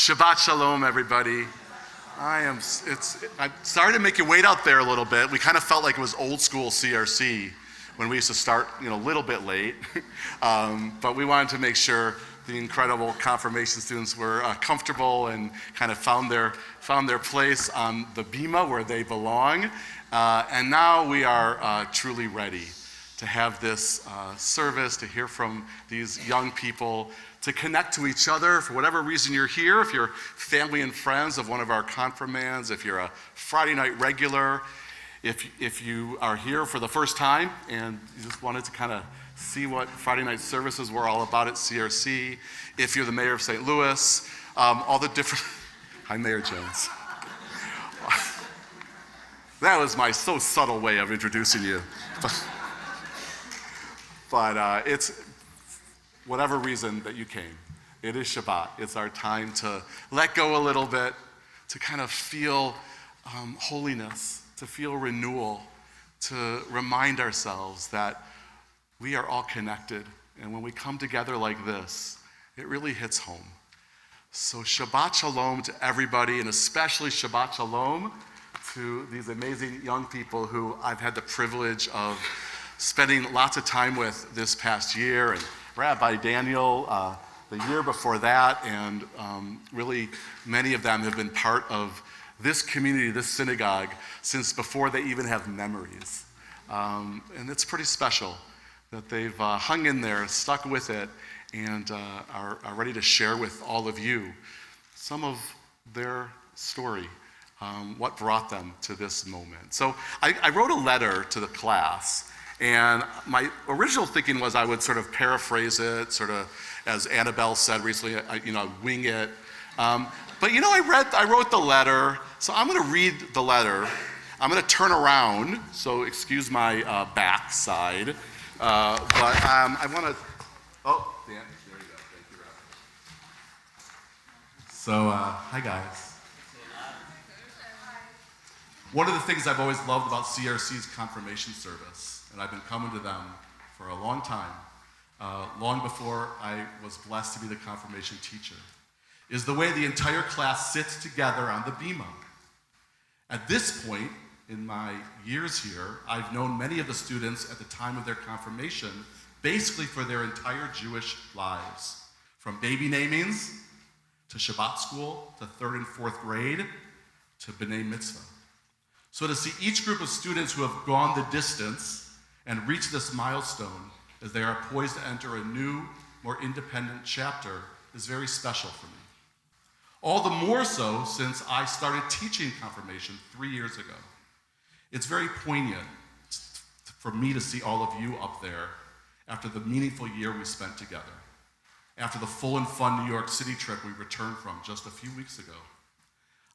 Shabbat Shalom, everybody. I'm sorry to make you wait out there a little bit. We kind of felt like it was old school CRC when we used to start, a little bit late. But we wanted to make sure the incredible confirmation students were comfortable and kind of found their place on the bima where they belong. And now we are truly ready to have this service, to hear from these young people, to connect to each other for whatever reason you're here. If you're family and friends of one of our confirmands, if you're a Friday night regular, if you are here for the first time and you just wanted to kind of see what Friday night services were all about at CRC, if you're the mayor of St. Louis, all the different, hi Mayor Jones. That was my so subtle way of introducing you. But it's whatever reason that you came. It is Shabbat. It's our time to let go a little bit, to kind of feel holiness, to feel renewal, to remind ourselves that we are all connected. And when we come together like this, it really hits home. So Shabbat Shalom to everybody, and especially Shabbat Shalom to these amazing young people who I've had the privilege of spending lots of time with this past year, and Rabbi Daniel the year before that, and really many of them have been part of this community, this synagogue, since before they even have memories. And it's pretty special that they've hung in there, stuck with it, and are ready to share with all of you some of their story, what brought them to this moment. So I wrote a letter to the class, and my original thinking was I would sort of paraphrase it, sort of as Annabelle said recently, wing it. But I wrote the letter, so I'm going to read the letter. I'm going to turn around, so excuse my back side. I want to, oh, Dan, there you go. Thank you, Rob. So, hi guys. One of the things I've always loved about CRC's confirmation service, and I've been coming to them for a long time, long before I was blessed to be the confirmation teacher, is the way the entire class sits together on the bima. At this point in my years here, I've known many of the students at the time of their confirmation basically for their entire Jewish lives, from baby namings to Shabbat school to 3rd and 4th grade to B'nai Mitzvah. So to see each group of students who have gone the distance and reached this milestone as they are poised to enter a new, more independent chapter is very special for me. All the more so since I started teaching confirmation 3 years ago. It's very poignant for me to see all of you up there after the meaningful year we spent together, after the full and fun New York City trip we returned from just a few weeks ago.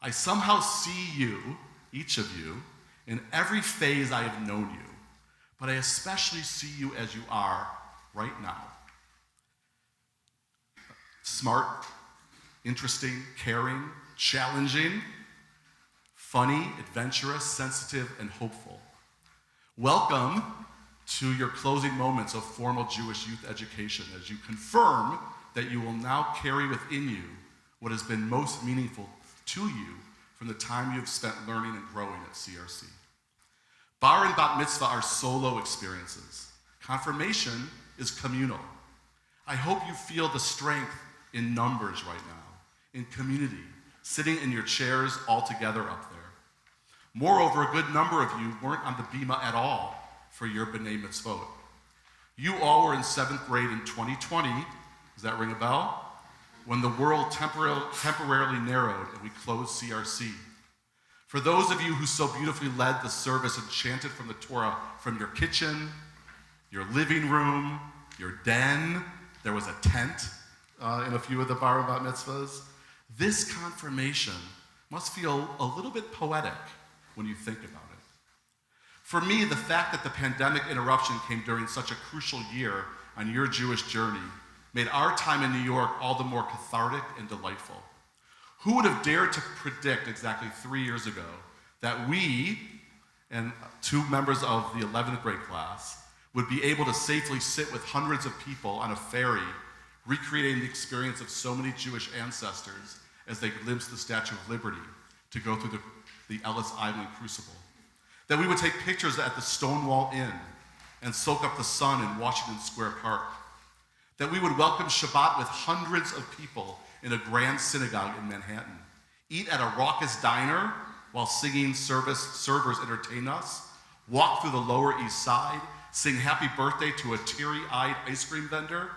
I somehow see you, each of you, in every phase I have known you, but I especially see you as you are right now. Smart, interesting, caring, challenging, funny, adventurous, sensitive, and hopeful. Welcome to your closing moments of formal Jewish youth education as you confirm that you will now carry within you what has been most meaningful to you from the time you have spent learning and growing at CRC. Bar and Bat Mitzvah are solo experiences. Confirmation is communal. I hope you feel the strength in numbers right now, in community, sitting in your chairs all together up there. Moreover, a good number of you weren't on the bima at all for your B'nai Mitzvot. You all were in 7th grade in 2020, does that ring a bell? When the world temporarily narrowed and we closed CRC. For those of you who so beautifully led the service and chanted from the Torah from your kitchen, your living room, your den, there was a tent in a few of the bar and bat mitzvahs. This confirmation must feel a little bit poetic when you think about it. For me, the fact that the pandemic interruption came during such a crucial year on your Jewish journey made our time in New York all the more cathartic and delightful. Who would have dared to predict exactly 3 years ago that we and 2 members of the 11th grade class would be able to safely sit with hundreds of people on a ferry, recreating the experience of so many Jewish ancestors as they glimpsed the Statue of Liberty to go through the Ellis Island Crucible. That we would take pictures at the Stonewall Inn and soak up the sun in Washington Square Park. That we would welcome Shabbat with hundreds of people in a grand synagogue in Manhattan, eat at a raucous diner while singing servers entertain us, walk through the Lower East Side, sing happy birthday to a teary-eyed ice cream vendor,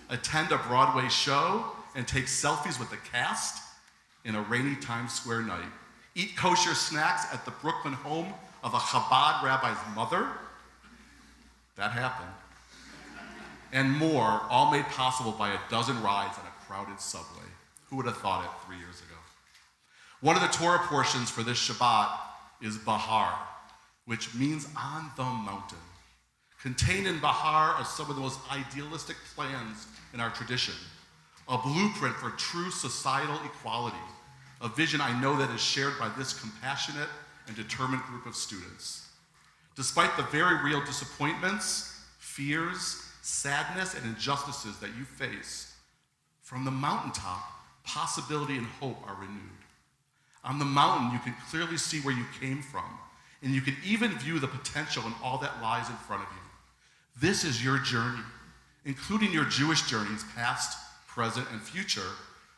attend a Broadway show, and take selfies with the cast in a rainy Times Square night, eat kosher snacks at the Brooklyn home of a Chabad rabbi's mother. That happened. And more, all made possible by a dozen rides on a crowded subway. Who would have thought it 3 years ago? One of the Torah portions for this Shabbat is Bahar, which means on the mountain. Contained in Bahar are some of the most idealistic plans in our tradition, a blueprint for true societal equality, a vision I know that is shared by this compassionate and determined group of students. Despite the very real disappointments, fears, sadness, and injustices that you face, from the mountaintop, possibility and hope are renewed. On the mountain, you can clearly see where you came from, and you can even view the potential in all that lies in front of you. This is your journey, including your Jewish journeys, past, present, and future,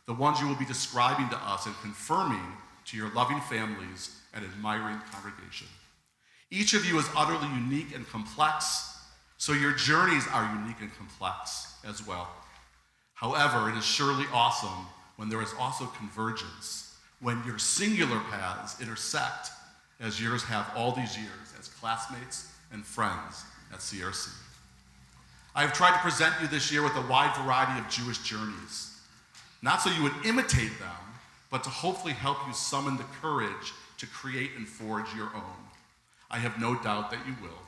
the ones you will be describing to us and confirming to your loving families and admiring congregation. Each of you is utterly unique and complex, so your journeys are unique and complex as well. However, it is surely awesome when there is also convergence, when your singular paths intersect as yours have all these years as classmates and friends at CRC. I have tried to present you this year with a wide variety of Jewish journeys, not so you would imitate them, but to hopefully help you summon the courage to create and forge your own. I have no doubt that you will.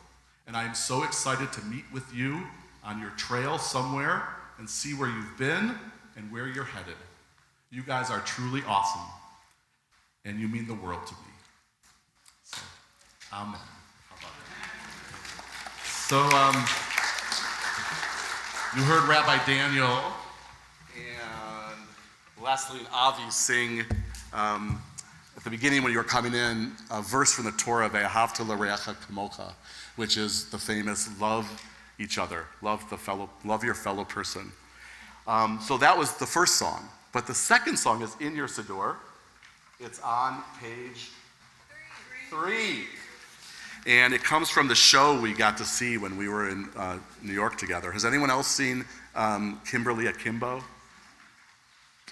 And I am so excited to meet with you on your trail somewhere and see where you've been and where you're headed. You guys are truly awesome, and you mean the world to me. So, amen. How about that? So, you heard Rabbi Daniel and Leslie and Avi sing at the beginning when you were coming in a verse from the Torah, Ve'ahavta l'reacha kamocha, which is the famous love each other, love your fellow person. So that was the first song. But the second song is in your Siddur. It's on page 3. And it comes from the show we got to see when we were in New York together. Has anyone else seen Kimberly Akimbo?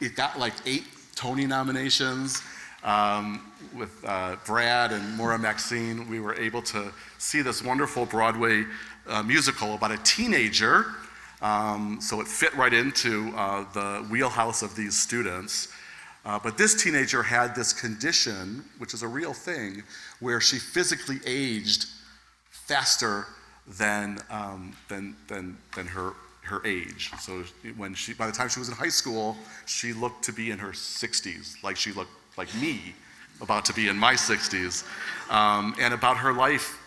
It got like 8 Tony nominations. With Brad and Maura Maxine, we were able to see this wonderful Broadway musical about a teenager. So it fit right into the wheelhouse of these students. But this teenager had this condition, which is a real thing, where she physically aged faster than her age. So by the time she was in high school, she looked to be in her 60s, like she looked like me, about to be in my 60s, and about her life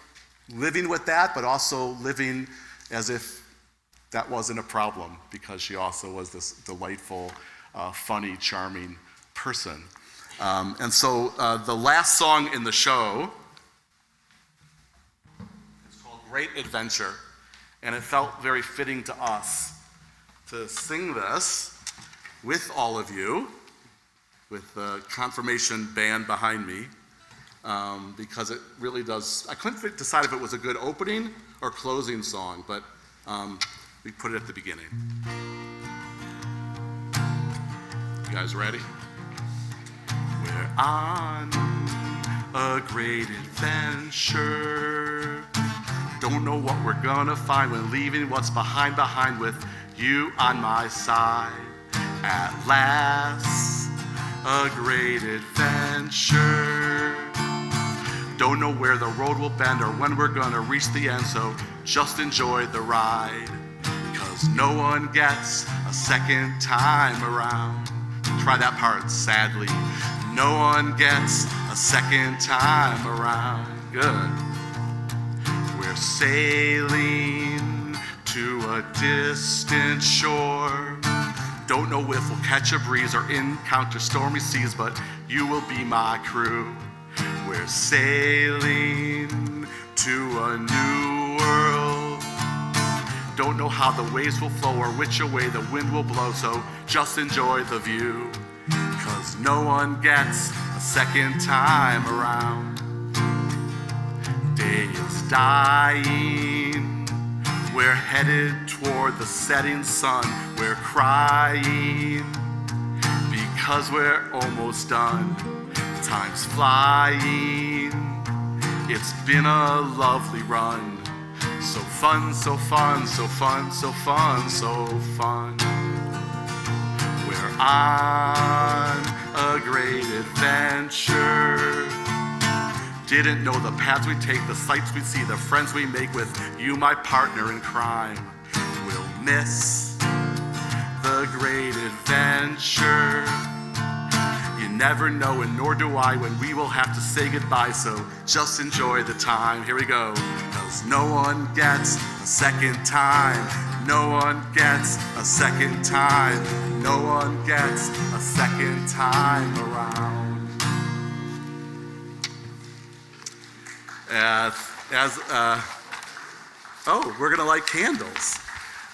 living with that, but also living as if that wasn't a problem, because she also was this delightful, funny, charming person. And so the last song in the show is called Great Adventure, and it felt very fitting to us to sing this with all of you, with the confirmation band behind me, because it really does. I couldn't decide if it was a good opening or closing song, but we put it at the beginning. You guys ready? We're on a great adventure. Don't know what we're gonna find when leaving what's behind with you on my side. At last, a great adventure. Don't know where the road will bend or when we're gonna reach the end, so just enjoy the ride, 'cause no one gets a second time around. Try that part, sadly. No one gets a second time around. Good. We're sailing to a distant shore. Don't know if we'll catch a breeze or encounter stormy seas, but you will be my crew. We're sailing to a new world. Don't know how the waves will flow or which way the wind will blow, so just enjoy the view, 'cause no one gets a second time around. Day is dying, we're headed toward the setting sun. We're crying because we're almost done. Time's flying, it's been a lovely run. So fun, so fun, so fun, so fun, so fun. We're on a great adventure. Didn't know the paths we take, the sights we see, the friends we make with you, my partner in crime. We'll miss the great adventure. You never know, and nor do I, when we will have to say goodbye, so just enjoy the time. Here we go. 'Cause no one gets a second time. No one gets a second time. No one gets a second time around. We're going to light candles.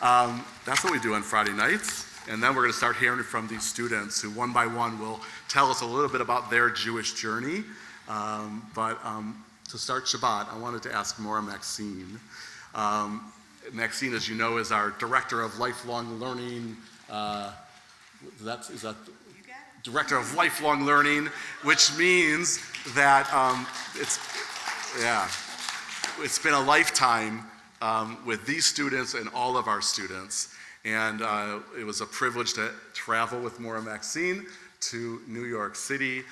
That's what we do on Friday nights. And then we're going to start hearing from these students who one by one will tell us a little bit about their Jewish journey. But to start Shabbat, I wanted to ask Maura Maxine. Maxine, as you know, is our Director of Lifelong Learning. Is that Director of Lifelong Learning, which means that it's been a lifetime with these students and all of our students. And it was a privilege to travel with Maura Maxine to New York City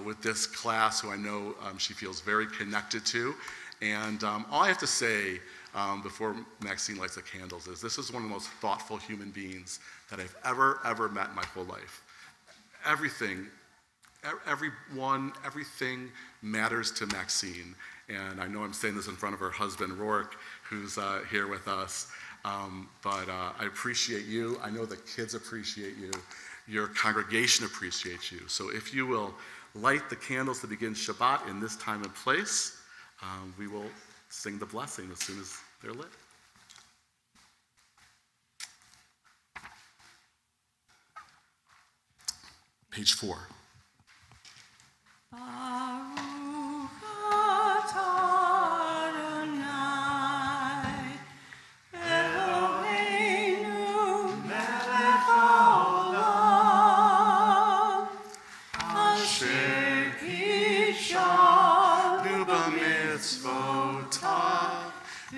with this class, who I know she feels very connected to. And all I have to say before Maxine lights the candles is this is one of the most thoughtful human beings that I've ever met in my whole life. Everything, everything matters to Maxine. And I know I'm saying this in front of her husband, Rourke, who's here with us. But I appreciate you. I know the kids appreciate you. Your congregation appreciates you. So if you will light the candles to begin Shabbat in this time and place, we will sing the blessing as soon as they're lit. Page 4.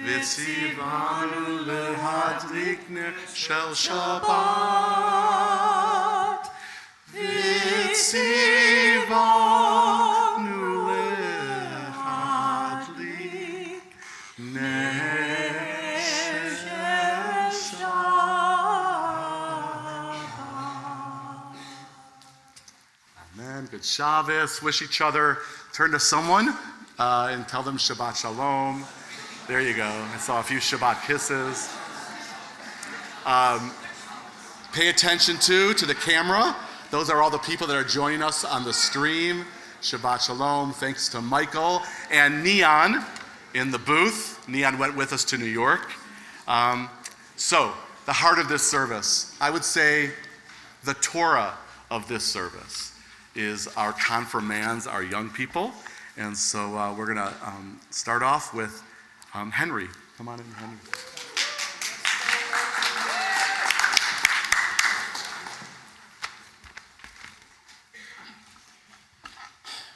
Vitzivanu lehadlik ner shel Shabbat. Vitzivanu lehadlik ner shel Shabbat. Amen. Good Shabbos. Wish each other. Turn to someone and tell them Shabbat Shalom. There you go. I saw a few Shabbat kisses. Pay attention to the camera. Those are all the people that are joining us on the stream. Shabbat Shalom. Thanks to Michael and Neon in the booth. Neon went with us to New York. So, the heart of this service, I would say the Torah of this service is our confirmands, our young people. And so we're going to start off with Henry. Come on in, Henry.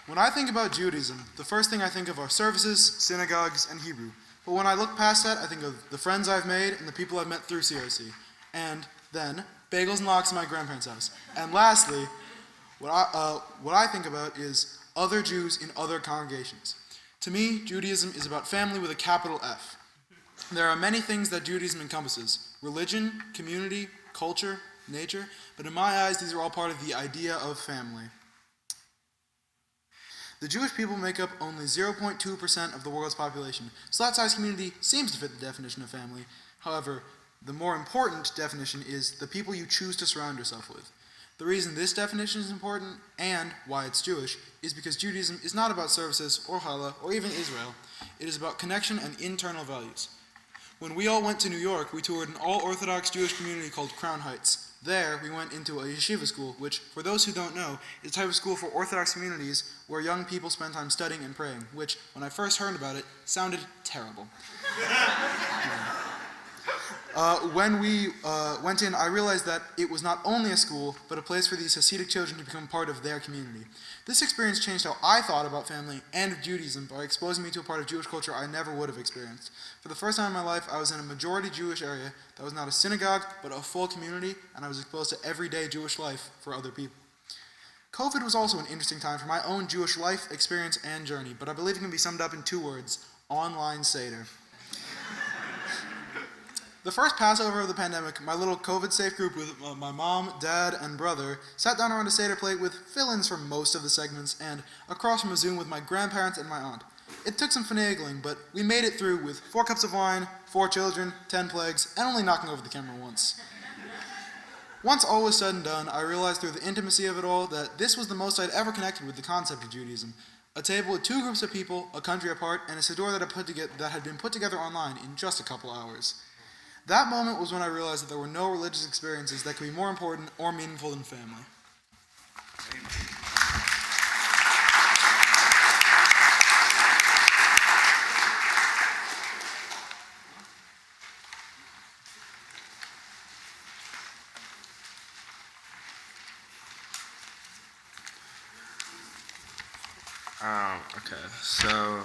When I think about Judaism, the first thing I think of are services, synagogues, and Hebrew. But when I look past that, I think of the friends I've made and the people I've met through CRC. And then, bagels and lox in my grandparents' house. And lastly, what I think about is other Jews in other congregations. To me, Judaism is about family with a capital F. There are many things that Judaism encompasses: religion, community, culture, nature, but in my eyes, these are all part of the idea of family. The Jewish people make up only 0.2% of the world's population, so that size community seems to fit the definition of family. However, the more important definition is the people you choose to surround yourself with. The reason this definition is important, and why it's Jewish, is because Judaism is not about services or Challah or even Israel. It is about connection and internal values. When we all went to New York, we toured an all-Orthodox Jewish community called Crown Heights. There, we went into a yeshiva school, which, for those who don't know, is a type of school for Orthodox communities where young people spend time studying and praying, which, when I first heard about it, sounded terrible. When we went in, I realized that it was not only a school, but a place for these Hasidic children to become part of their community. This experience changed how I thought about family and Judaism by exposing me to a part of Jewish culture I never would have experienced. For the first time in my life, I was in a majority Jewish area that was not a synagogue, but a full community, and I was exposed to everyday Jewish life for other people. COVID was also an interesting time for my own Jewish life, experience, and journey, but I believe it can be summed up in 2 words: online Seder. The first Passover of the pandemic, my little COVID-safe group with my mom, dad, and brother sat down around a Seder plate with fill-ins for most of the segments and across from a Zoom with my grandparents and my aunt. It took some finagling, but we made it through with 4 cups of wine, 4 children, 10 plagues, and only knocking over the camera once. Once all was said and done, I realized through the intimacy of it all that this was the most I'd ever connected with the concept of Judaism. A table with 2 groups of people, a country apart, and a Siddur that had been put together online in just a couple hours. That moment was when I realized that there were no religious experiences that could be more important or meaningful than family. Okay, so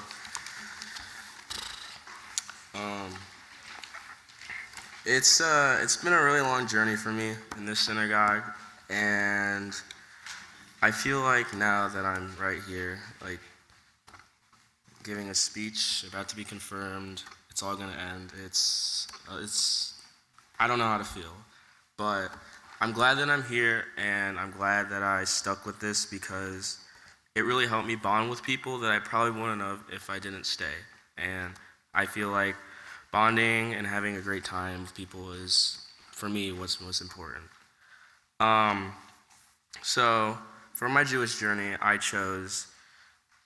it's been a really long journey for me in this synagogue, and I feel like now that I'm right here, like giving a speech, about to be confirmed. It's all gonna end. I don't know how to feel, but I'm glad that I'm here, and I'm glad that I stuck with this because it really helped me bond with people that I probably wouldn't have if I didn't stay. And I feel like bonding and having a great time with people is, for me, what's most important. So for my Jewish journey, I chose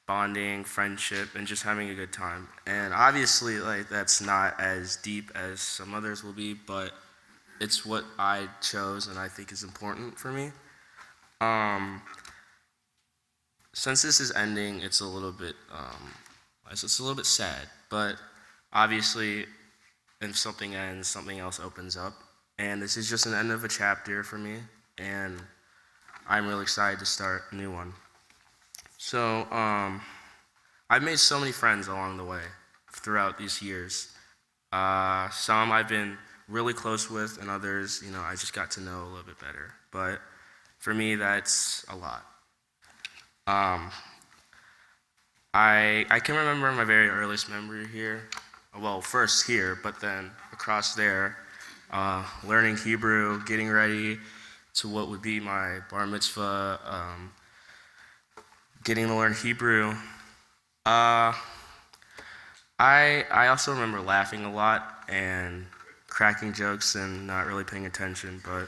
bonding, friendship, and just having a good time. And obviously, like, that's not as deep as some others will be, but it's what I chose and I think is important for me. Since this is ending, it's a little bit sad, but obviously, if something ends, something else opens up. And this is just an end of a chapter for me, and I'm really excited to start a new one. So, I've made so many friends along the way throughout these years. Some I've been really close with, and others, I just got to know a little bit better. But for me, that's a lot. I can remember my very earliest memory here. Well, first here, but then across there, learning Hebrew, getting ready to what would be my bar mitzvah, getting to learn Hebrew. I also remember laughing a lot and cracking jokes and not really paying attention, but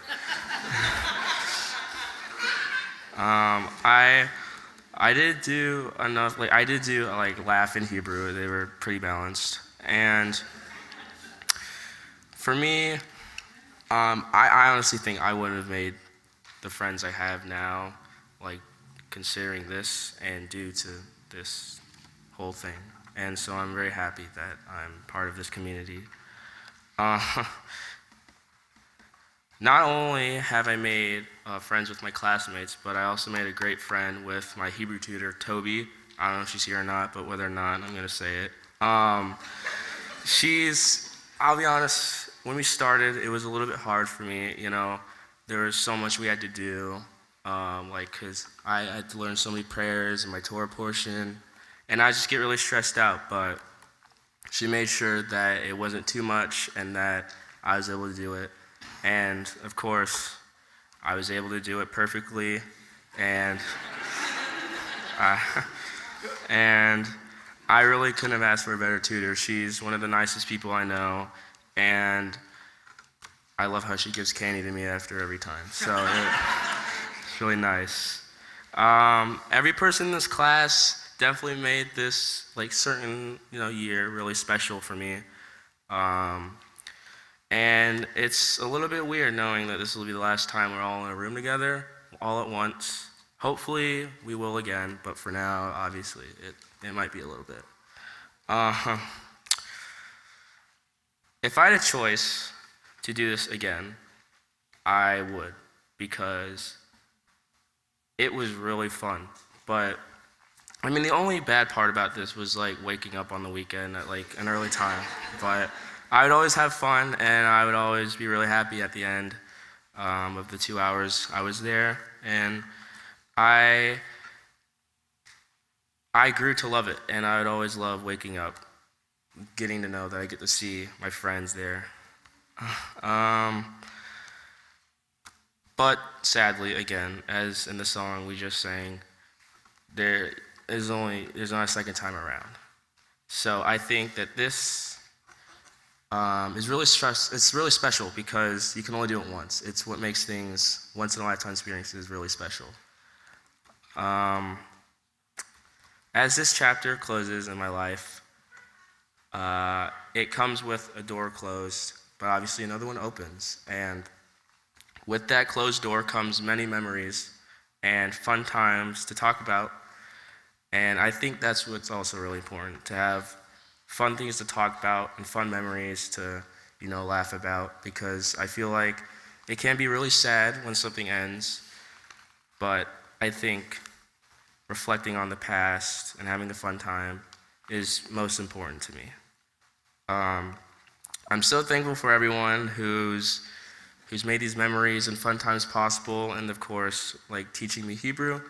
I did do enough. I did do laugh in Hebrew. They were pretty balanced, and for me, I honestly think I wouldn't have made the friends I have now, considering this and due to this whole thing. And so I'm very happy that I'm part of this community. Not only have I made friends with my classmates, but I also made a great friend with my Hebrew tutor, Toby. I don't know if she's here or not, but whether or not, I'm going to say it. I'll be honest, when we started, it was a little bit hard for me. There was so much we had to do, because I had to learn so many prayers in my Torah portion, and I just get really stressed out, but she made sure that it wasn't too much and that I was able to do it. And of course, I was able to do it perfectly, and I really couldn't have asked for a better tutor. She's one of the nicest people I know, and I love how she gives candy to me after every time. So it's really nice. Every person in this class definitely made this certain year really special for me. And it's a little bit weird knowing that this will be the last time we're all in a room together, all at once. Hopefully we will again, but for now, obviously, it might be a little bit. If I had a choice to do this again, I would, because it was really fun. But, the only bad part about this was waking up on the weekend at an early time. But I would always have fun, and I would always be really happy at the end of the 2 hours I was there. And I grew to love it, and I would always love waking up, getting to know that I get to see my friends there. But sadly, again, as in the song we just sang, there's not a second time around. So I think that this is really it's really special because you can only do it once. It's what makes things once in a lifetime experiences really special. As this chapter closes in my life, it comes with a door closed, but obviously another one opens. And with that closed door comes many memories and fun times to talk about. And I think that's what's also really important, to have fun things to talk about and fun memories to, laugh about, because I feel like it can be really sad when something ends, but I think reflecting on the past and having the fun time is most important to me. I'm so thankful for everyone who's made these memories and fun times possible, and of course, teaching me Hebrew.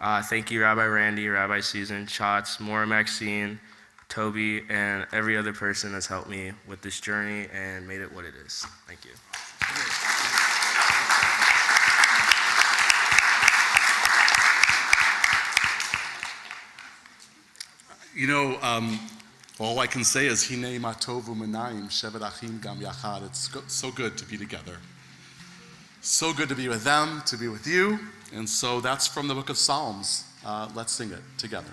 Thank you, Rabbi Randy, Rabbi Susan, Schatz, Maura Maxine, Toby, and every other person that's helped me with this journey and made it what it is. Thank you. You know, all I can say is Hinei matovu manayim shevet achim gam yachad. It's so good to be together. So good to be with them, to be with you. And so that's from the book of Psalms. Let's sing it together.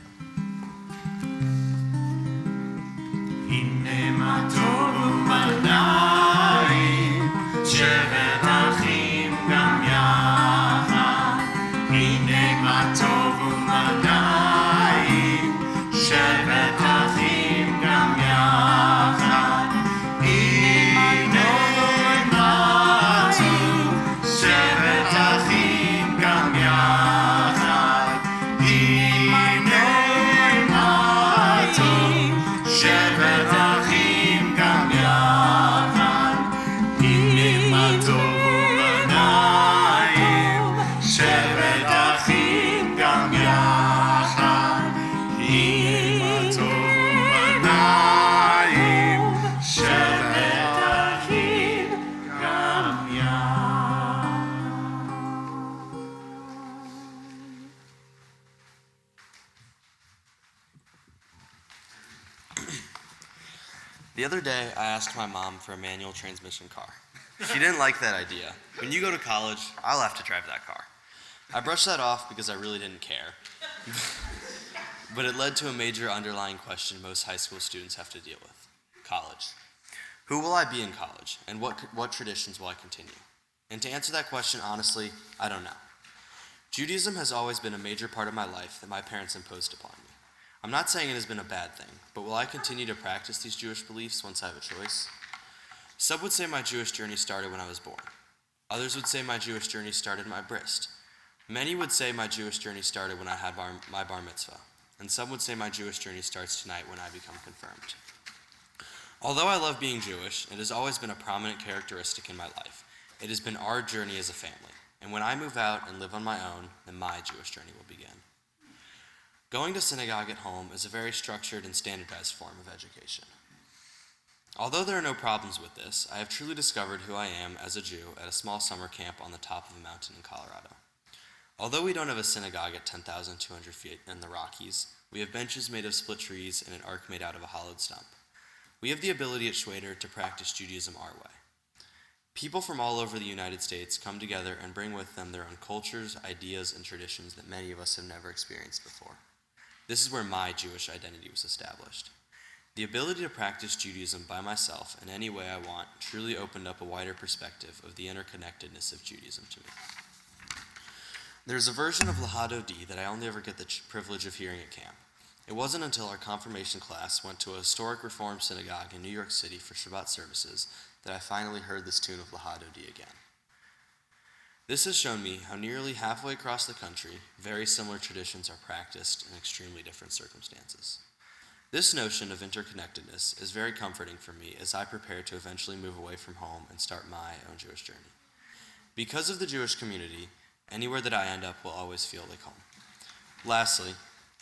Hinei matovu manayim shevet achim gam yachad. Hinei matovu manayim shevet achim gam yachad. Hinei matovu shevet achim gam yachad. Hinei matovu shevet achim gam yachad. Hinei matovu manayim shevet achim gam yachad. Hinei matovu manayim shevet achim gam The other day, I asked my mom for a manual transmission car. She didn't like that idea. When you go to college, I'll have to drive that car. I brushed that off because I really didn't care. But it led to a major underlying question most high school students have to deal with: college. Who will I be in college, and what traditions will I continue? And to answer that question honestly, I don't know. Judaism has always been a major part of my life that my parents imposed upon me. I'm not saying it has been a bad thing, but will I continue to practice these Jewish beliefs once I have a choice? Some would say my Jewish journey started when I was born. Others would say my Jewish journey started at my bris. Many would say my Jewish journey started when I had my bar mitzvah. And some would say my Jewish journey starts tonight when I become confirmed. Although I love being Jewish, it has always been a prominent characteristic in my life. It has been our journey as a family. And when I move out and live on my own, then my Jewish journey will begin. Going to synagogue at home is a very structured and standardized form of education. Although there are no problems with this, I have truly discovered who I am as a Jew at a small summer camp on the top of a mountain in Colorado. Although we don't have a synagogue at 10,200 feet in the Rockies, we have benches made of split trees and an ark made out of a hollowed stump. We have the ability at Schwader to practice Judaism our way. People from all over the United States come together and bring with them their own cultures, ideas, and traditions that many of us have never experienced before. This is where my Jewish identity was established. The ability to practice Judaism by myself in any way I want truly opened up a wider perspective of the interconnectedness of Judaism to me. There's a version of Lahadodi that I only ever get the privilege of hearing at camp. It wasn't until our confirmation class went to a historic Reform synagogue in New York City for Shabbat services that I finally heard this tune of Lahadodi again. This has shown me how nearly halfway across the country, very similar traditions are practiced in extremely different circumstances. This notion of interconnectedness is very comforting for me as I prepare to eventually move away from home and start my own Jewish journey. Because of the Jewish community, anywhere that I end up will always feel like home. Lastly,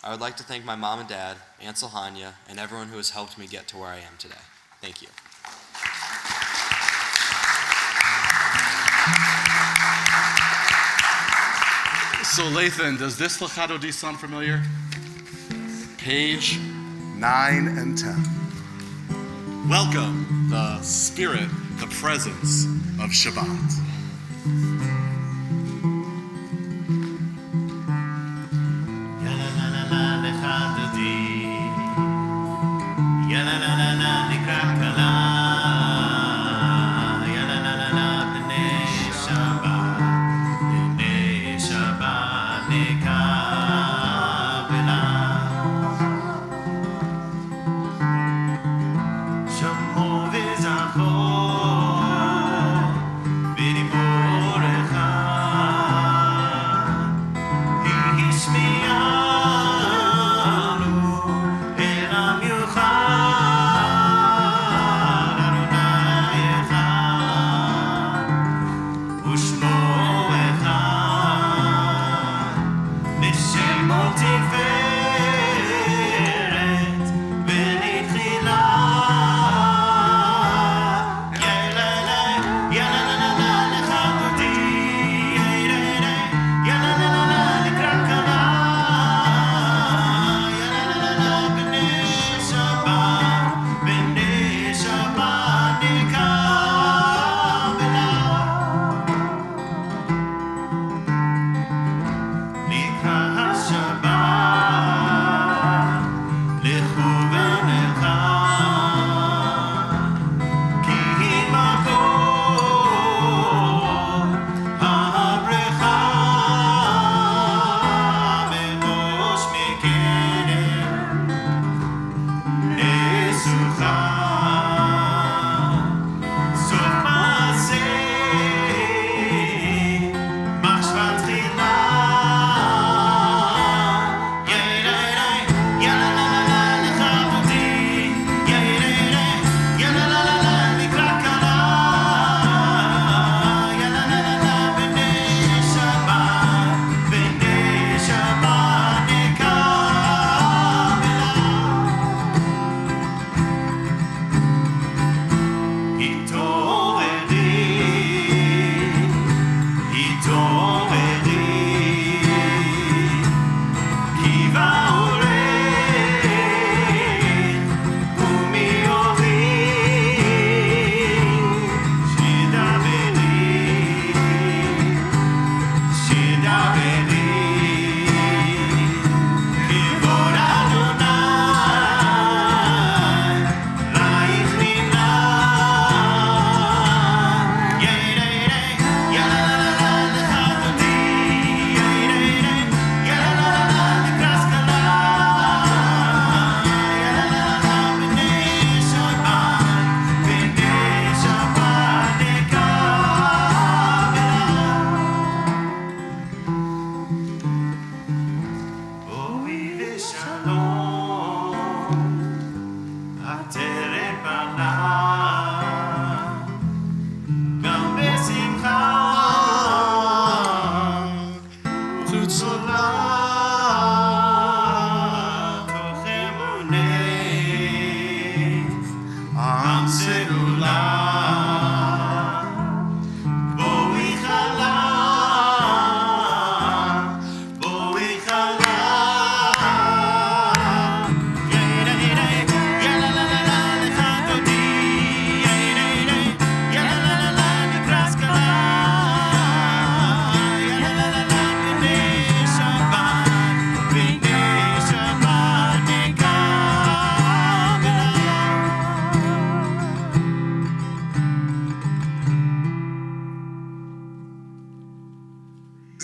I would like to thank my mom and dad, Aunt Silhania, and everyone who has helped me get to where I am today. Thank you. So Lathan, does this Lachadodi sound familiar? Page 9 and 10. Welcome the spirit, the presence of Shabbat. Shamo v'zachor v'dibor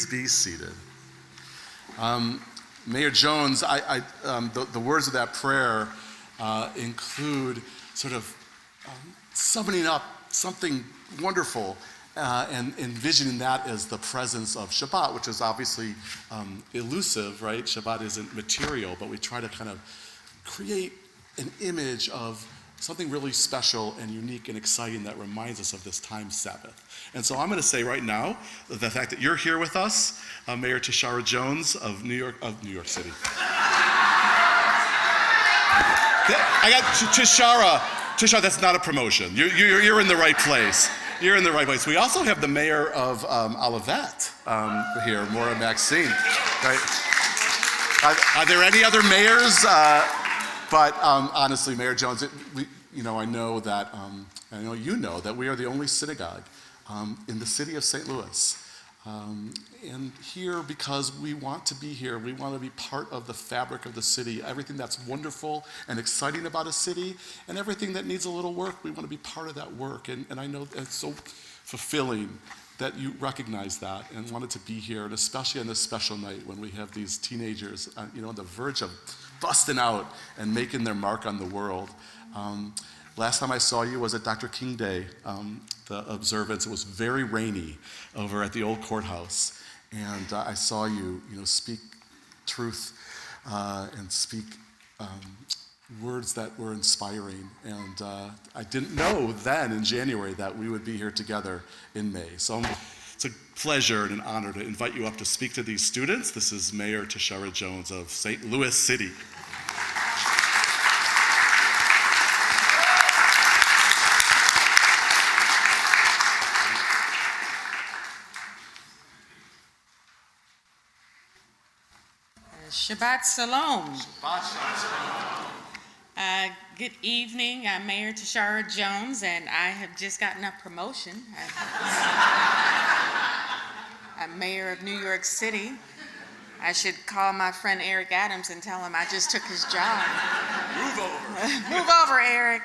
be seated. Mayor Jones, the words of that prayer include sort of summoning up something wonderful and envisioning that as the presence of Shabbat, which is obviously elusive, right? Shabbat isn't material, but we try to kind of create an image of something really special and unique and exciting that reminds us of this time Sabbath. And so I'm going to say right now the fact that you're here with us, Mayor Tashara Jones of New York City. I got Tashara. Tashara, that's not a promotion. You're in the right place. You're in the right place. We also have the mayor of Olivet here, Maura Maxine. Right? Are there any other mayors? But honestly, Mayor Jones, I know that, I know you know that we are the only synagogue in the city of St. Louis. And here because we want to be here. We want to be part of the fabric of the city. Everything that's wonderful and exciting about a city and everything that needs a little work, we want to be part of that work. And I know it's so fulfilling that you recognize that and wanted to be here, and especially on this special night when we have these teenagers on the verge of busting out and making their mark on the world. Last time I saw you was at Dr. King Day, the observance. It was very rainy over at the old courthouse, and I saw you, speak truth and speak words that were inspiring. And I didn't know then in January that we would be here together in May. So it's a pleasure and an honor to invite you up to speak to these students. This is Mayor Tashara Jones of St. Louis City. Shabbat Shalom. Shabbat Shalom. Good evening. I'm Mayor Tashara Jones, and I have just gotten a promotion. I'm mayor of New York City. I should call my friend Eric Adams and tell him I just took his job. Move over. Move over, Eric.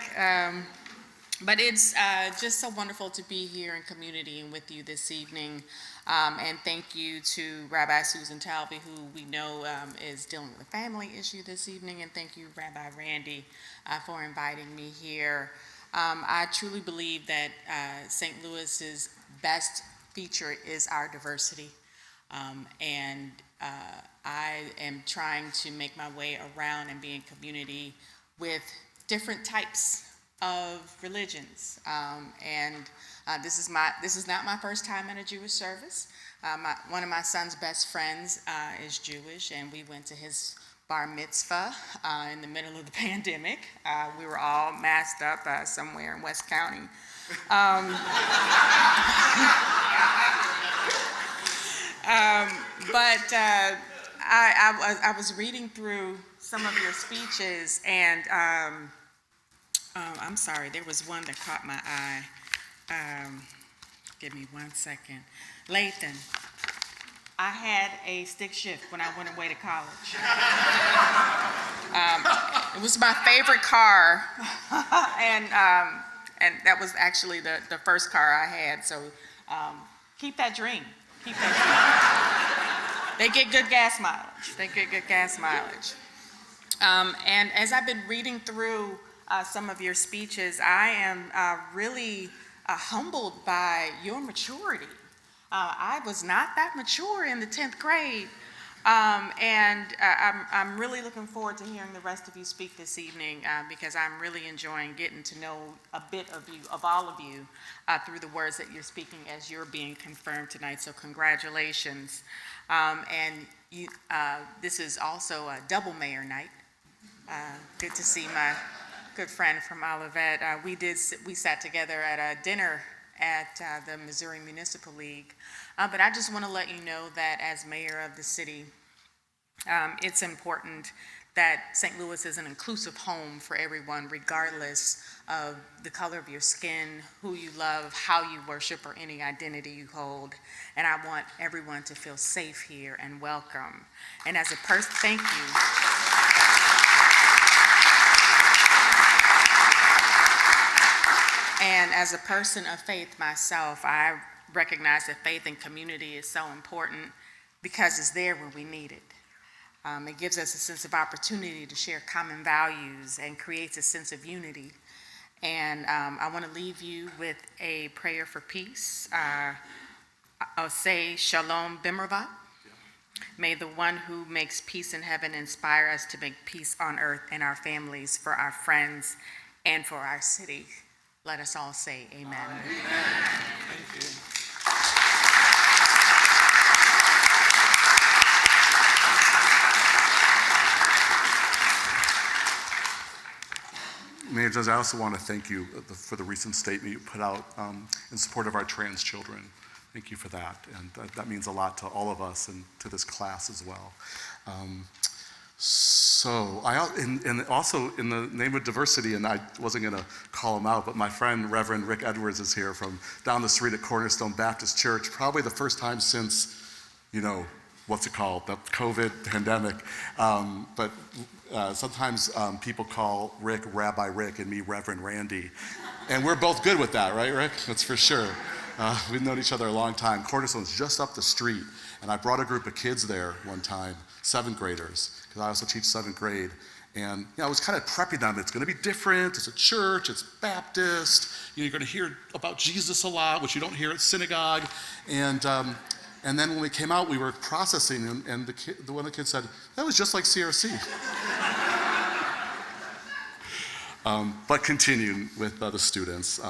But it's just so wonderful to be here in community and with you this evening. And thank you to Rabbi Susan Talby, who we know is dealing with a family issue this evening. And thank you, Rabbi Randy, for inviting me here. I truly believe that St. Louis's best feature is our diversity. And I am trying to make my way around and be in community with different types of religions, this is not my first time in a Jewish service. One of my son's best friends is Jewish, and we went to his bar mitzvah in the middle of the pandemic. We were all masked up somewhere in West County. But I was reading through some of your speeches, and I'm sorry, there was one that caught my eye. Give me 1 second. Lathan, I had a stick shift when I went away to college. It was my favorite car, and that was actually the first car I had. So keep that dream. Keep that dream. They get good gas mileage. And as I've been reading through some of your speeches, I am really humbled by your maturity. I was not that mature in the 10th grade, and I'm really looking forward to hearing the rest of you speak this evening because I'm really enjoying getting to know a bit of you, of all of you, through the words that you're speaking as you're being confirmed tonight. So congratulations. And you, this is also a double mayor night. Good to see my good friend from Olivet. We sat together at a dinner at the Missouri Municipal League. But I just want to let you know that as mayor of the city, it's important that St. Louis is an inclusive home for everyone, regardless of the color of your skin, who you love, how you worship, or any identity you hold. And I want everyone to feel safe here and welcome. And as a person, thank you. And as a person of faith myself, I recognize that faith and community is so important. because it's there when we need it. It gives us a sense of opportunity to share common values and creates a sense of unity. And I want to leave you with a prayer for peace. I'll say Shalom Bimmervat. May the one who makes peace in heaven inspire us to make peace on earth in our families, for our friends, and for our city. Let us all say amen. Thank you. Mayor Judge, I also want to thank you for the recent statement you put out in support of our trans children. Thank you for that, and that means a lot to all of us and to this class as well. And also in the name of diversity, and I wasn't going to call him out, but my friend Reverend Rick Edwards is here from down the street at Cornerstone Baptist Church, probably the first time since, what's it called, the COVID pandemic. But sometimes people call Rick Rabbi Rick and me Reverend Randy. And we're both good with that, right, Rick? That's for sure. We've known each other a long time. Cornerstone's just up the street. And I brought a group of kids there one time, 7th graders, because I also teach 7th grade. And I was kind of prepping them. It's going to be different. It's a church. It's Baptist. You're going to hear about Jesus a lot, which you don't hear at synagogue. And then when we came out, we were processing, and one of the kids said, that was just like CRC. But continuing with the students,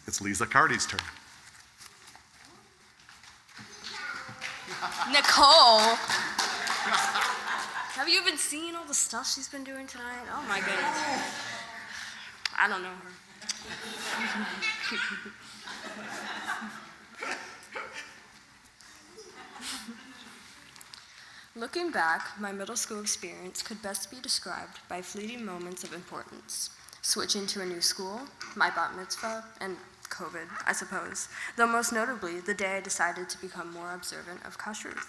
it's Lisa Carty's turn. Nicole! Have you been seeing all the stuff she's been doing tonight? Oh my goodness. I don't know her. Looking back, my middle school experience could best be described by fleeting moments of importance. Switching to a new school, my bat mitzvah, and COVID, I suppose, though most notably the day I decided to become more observant of kashrut.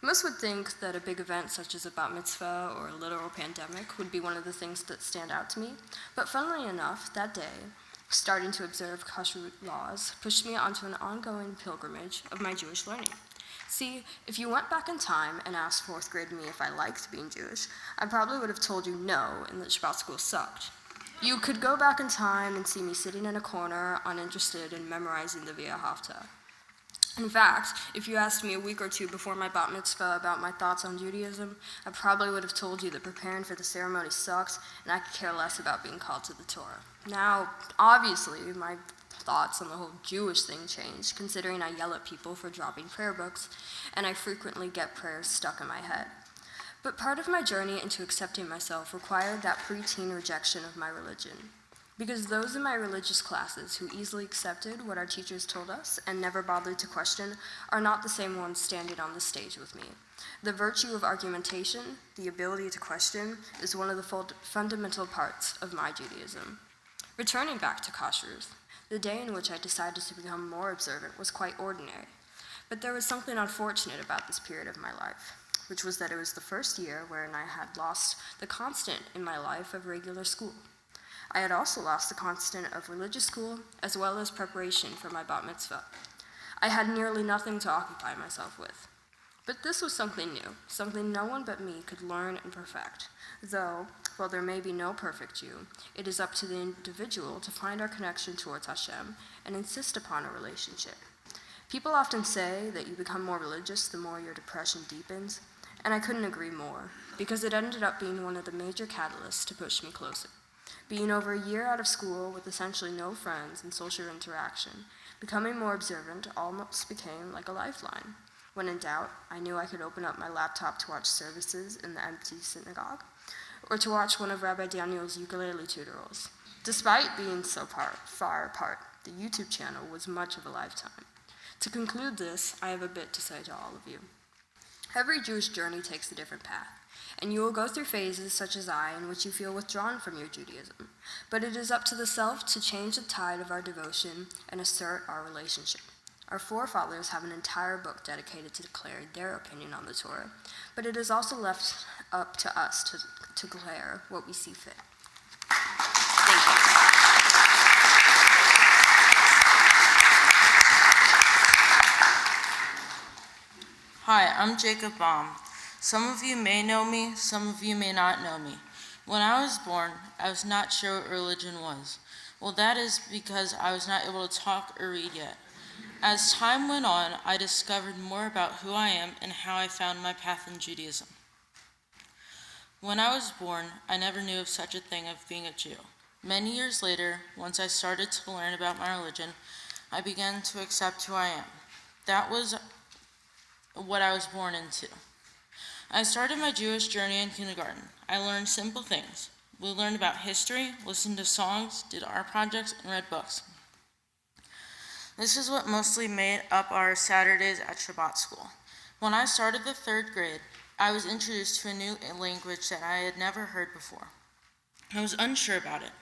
Most would think that a big event such as a bat mitzvah or a literal pandemic would be one of the things that stand out to me, but funnily enough, that day, starting to observe kashrut laws pushed me onto an ongoing pilgrimage of my Jewish learning. See, if you went back in time and asked 4th grade me if I liked being Jewish, I probably would have told you no and that Shabbat school sucked. You could go back in time and see me sitting in a corner, uninterested in memorizing the Via Hafta. In fact, if you asked me a week or two before my bat mitzvah about my thoughts on Judaism, I probably would have told you that preparing for the ceremony sucked and I could care less about being called to the Torah. Now, obviously, my thoughts on the whole Jewish thing changed, considering I yell at people for dropping prayer books, and I frequently get prayers stuck in my head. But part of my journey into accepting myself required that preteen rejection of my religion. Because those in my religious classes who easily accepted what our teachers told us and never bothered to question are not the same ones standing on the stage with me. The virtue of argumentation, the ability to question, is one of the fundamental parts of my Judaism. Returning back to kashrut, the day in which I decided to become more observant was quite ordinary. But there was something unfortunate about this period of my life, which was that it was the first year wherein I had lost the constant in my life of regular school. I had also lost the constant of religious school, as well as preparation for my bat mitzvah. I had nearly nothing to occupy myself with. But this was something new, something no one but me could learn and perfect. Though, while there may be no perfect Jew, it is up to the individual to find our connection towards Hashem and insist upon a relationship. People often say that you become more religious the more your depression deepens, and I couldn't agree more, because it ended up being one of the major catalysts to push me closer. Being over a year out of school with essentially no friends and social interaction, becoming more observant almost became like a lifeline. When in doubt, I knew I could open up my laptop to watch services in the empty synagogue, or to watch one of Rabbi Daniel's ukulele tutorials. Despite being so far apart, the YouTube channel was much of a lifetime. To conclude this, I have a bit to say to all of you. Every Jewish journey takes a different path, and you will go through phases such as I in which you feel withdrawn from your Judaism. But it is up to the self to change the tide of our devotion and assert our relationship. Our forefathers have an entire book dedicated to declaring their opinion on the Torah, but it is also left up to us to declare what we see fit. Thank you. Hi, I'm Jacob Baum. Some of you may know me, some of you may not know me. When I was born, I was not sure what religion was. Well, that is because I was not able to talk or read yet. As time went on, I discovered more about who I am and how I found my path in Judaism. When I was born, I never knew of such a thing of being a Jew. Many years later, once I started to learn about my religion, I began to accept who I am. That was what I was born into. I started my Jewish journey in kindergarten. I learned simple things. We learned about history, listened to songs, did art projects, and read books. This is what mostly made up our Saturdays at Shabbat school. When I started the 3rd grade, I was introduced to a new language that I had never heard before. I was unsure about it.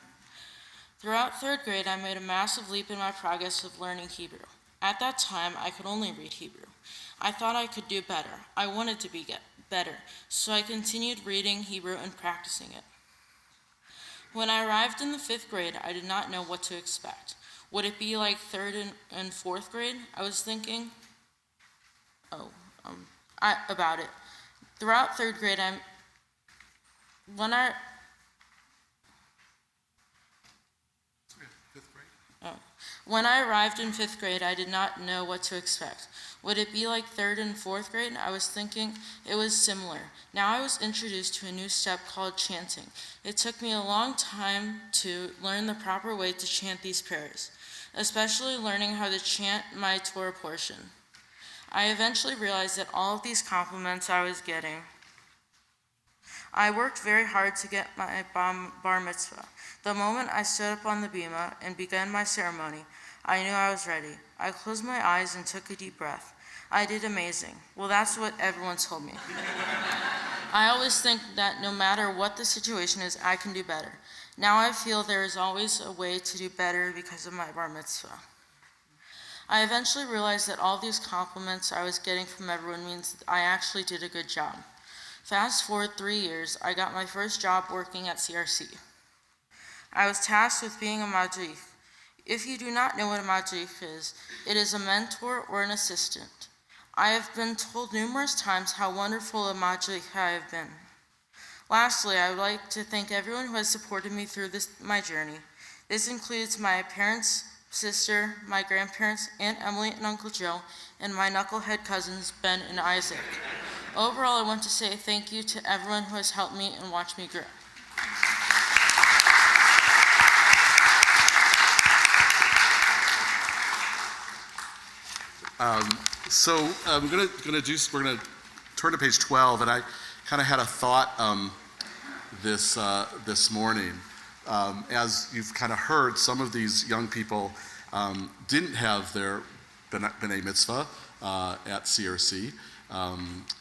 Throughout 3rd grade, I made a massive leap in my progress of learning Hebrew. At that time, I could only read Hebrew. I thought I could do better. I wanted to get better, so I continued reading Hebrew and practicing it. When I arrived in the 5th grade, I did not know what to expect. Would it be like 3rd and 4th grade? I was thinking about it. Throughout 3rd grade, when I arrived in 5th grade, I did not know what to expect. Would it be like 3rd and 4th grade? I was thinking it was similar. Now I was introduced to a new step called chanting. It took me a long time to learn the proper way to chant these prayers, especially learning how to chant my Torah portion. I eventually realized that all of these compliments I was getting, I worked very hard to get my bar mitzvah. The moment I stood up on the bima and began my ceremony, I knew I was ready. I closed my eyes and took a deep breath. I did amazing. Well, that's what everyone told me. I always think that no matter what the situation is, I can do better. Now I feel there is always a way to do better because of my bar mitzvah. I eventually realized that all these compliments I was getting from everyone means that I actually did a good job. Fast forward 3 years, I got my first job working at CRC. I was tasked with being a madrich. If you do not know what a madrich is, it is a mentor or an assistant. I have been told numerous times how wonderful a madrich I have been. Lastly, I would like to thank everyone who has supported me through my journey. This includes my parents, sister, my grandparents, Aunt Emily and Uncle Joe, and my knucklehead cousins, Ben and Isaac. Overall, I want to say thank you to everyone who has helped me and watched me grow. We're gonna turn to page 12, and I kind of had a thought this morning. As you've kind of heard, some of these young people didn't have their B'nai Mitzvah at CRC,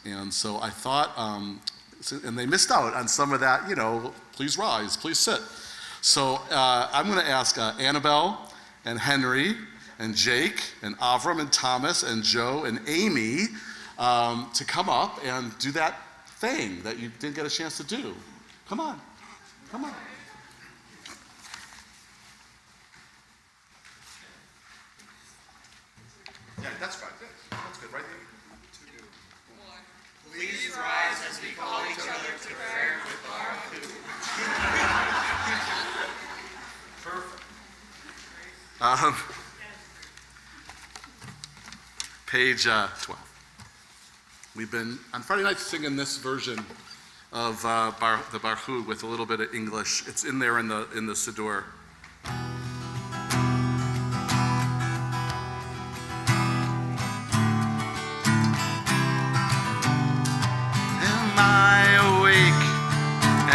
and so I thought, and they missed out on some of that. Please rise, please sit. So I'm going to ask Annabelle and Henry and Jake and Avram and Thomas and Joe and Amy to come up and do that thing that you didn't get a chance to do. Come on. Yeah, that's right. That's good, right? Please rise as we call each other to prayer with our food. Perfect. Page 12. We've been on Friday night singing this version of the Barhu with a little bit of English. It's in there in the Siddur. Am I awake?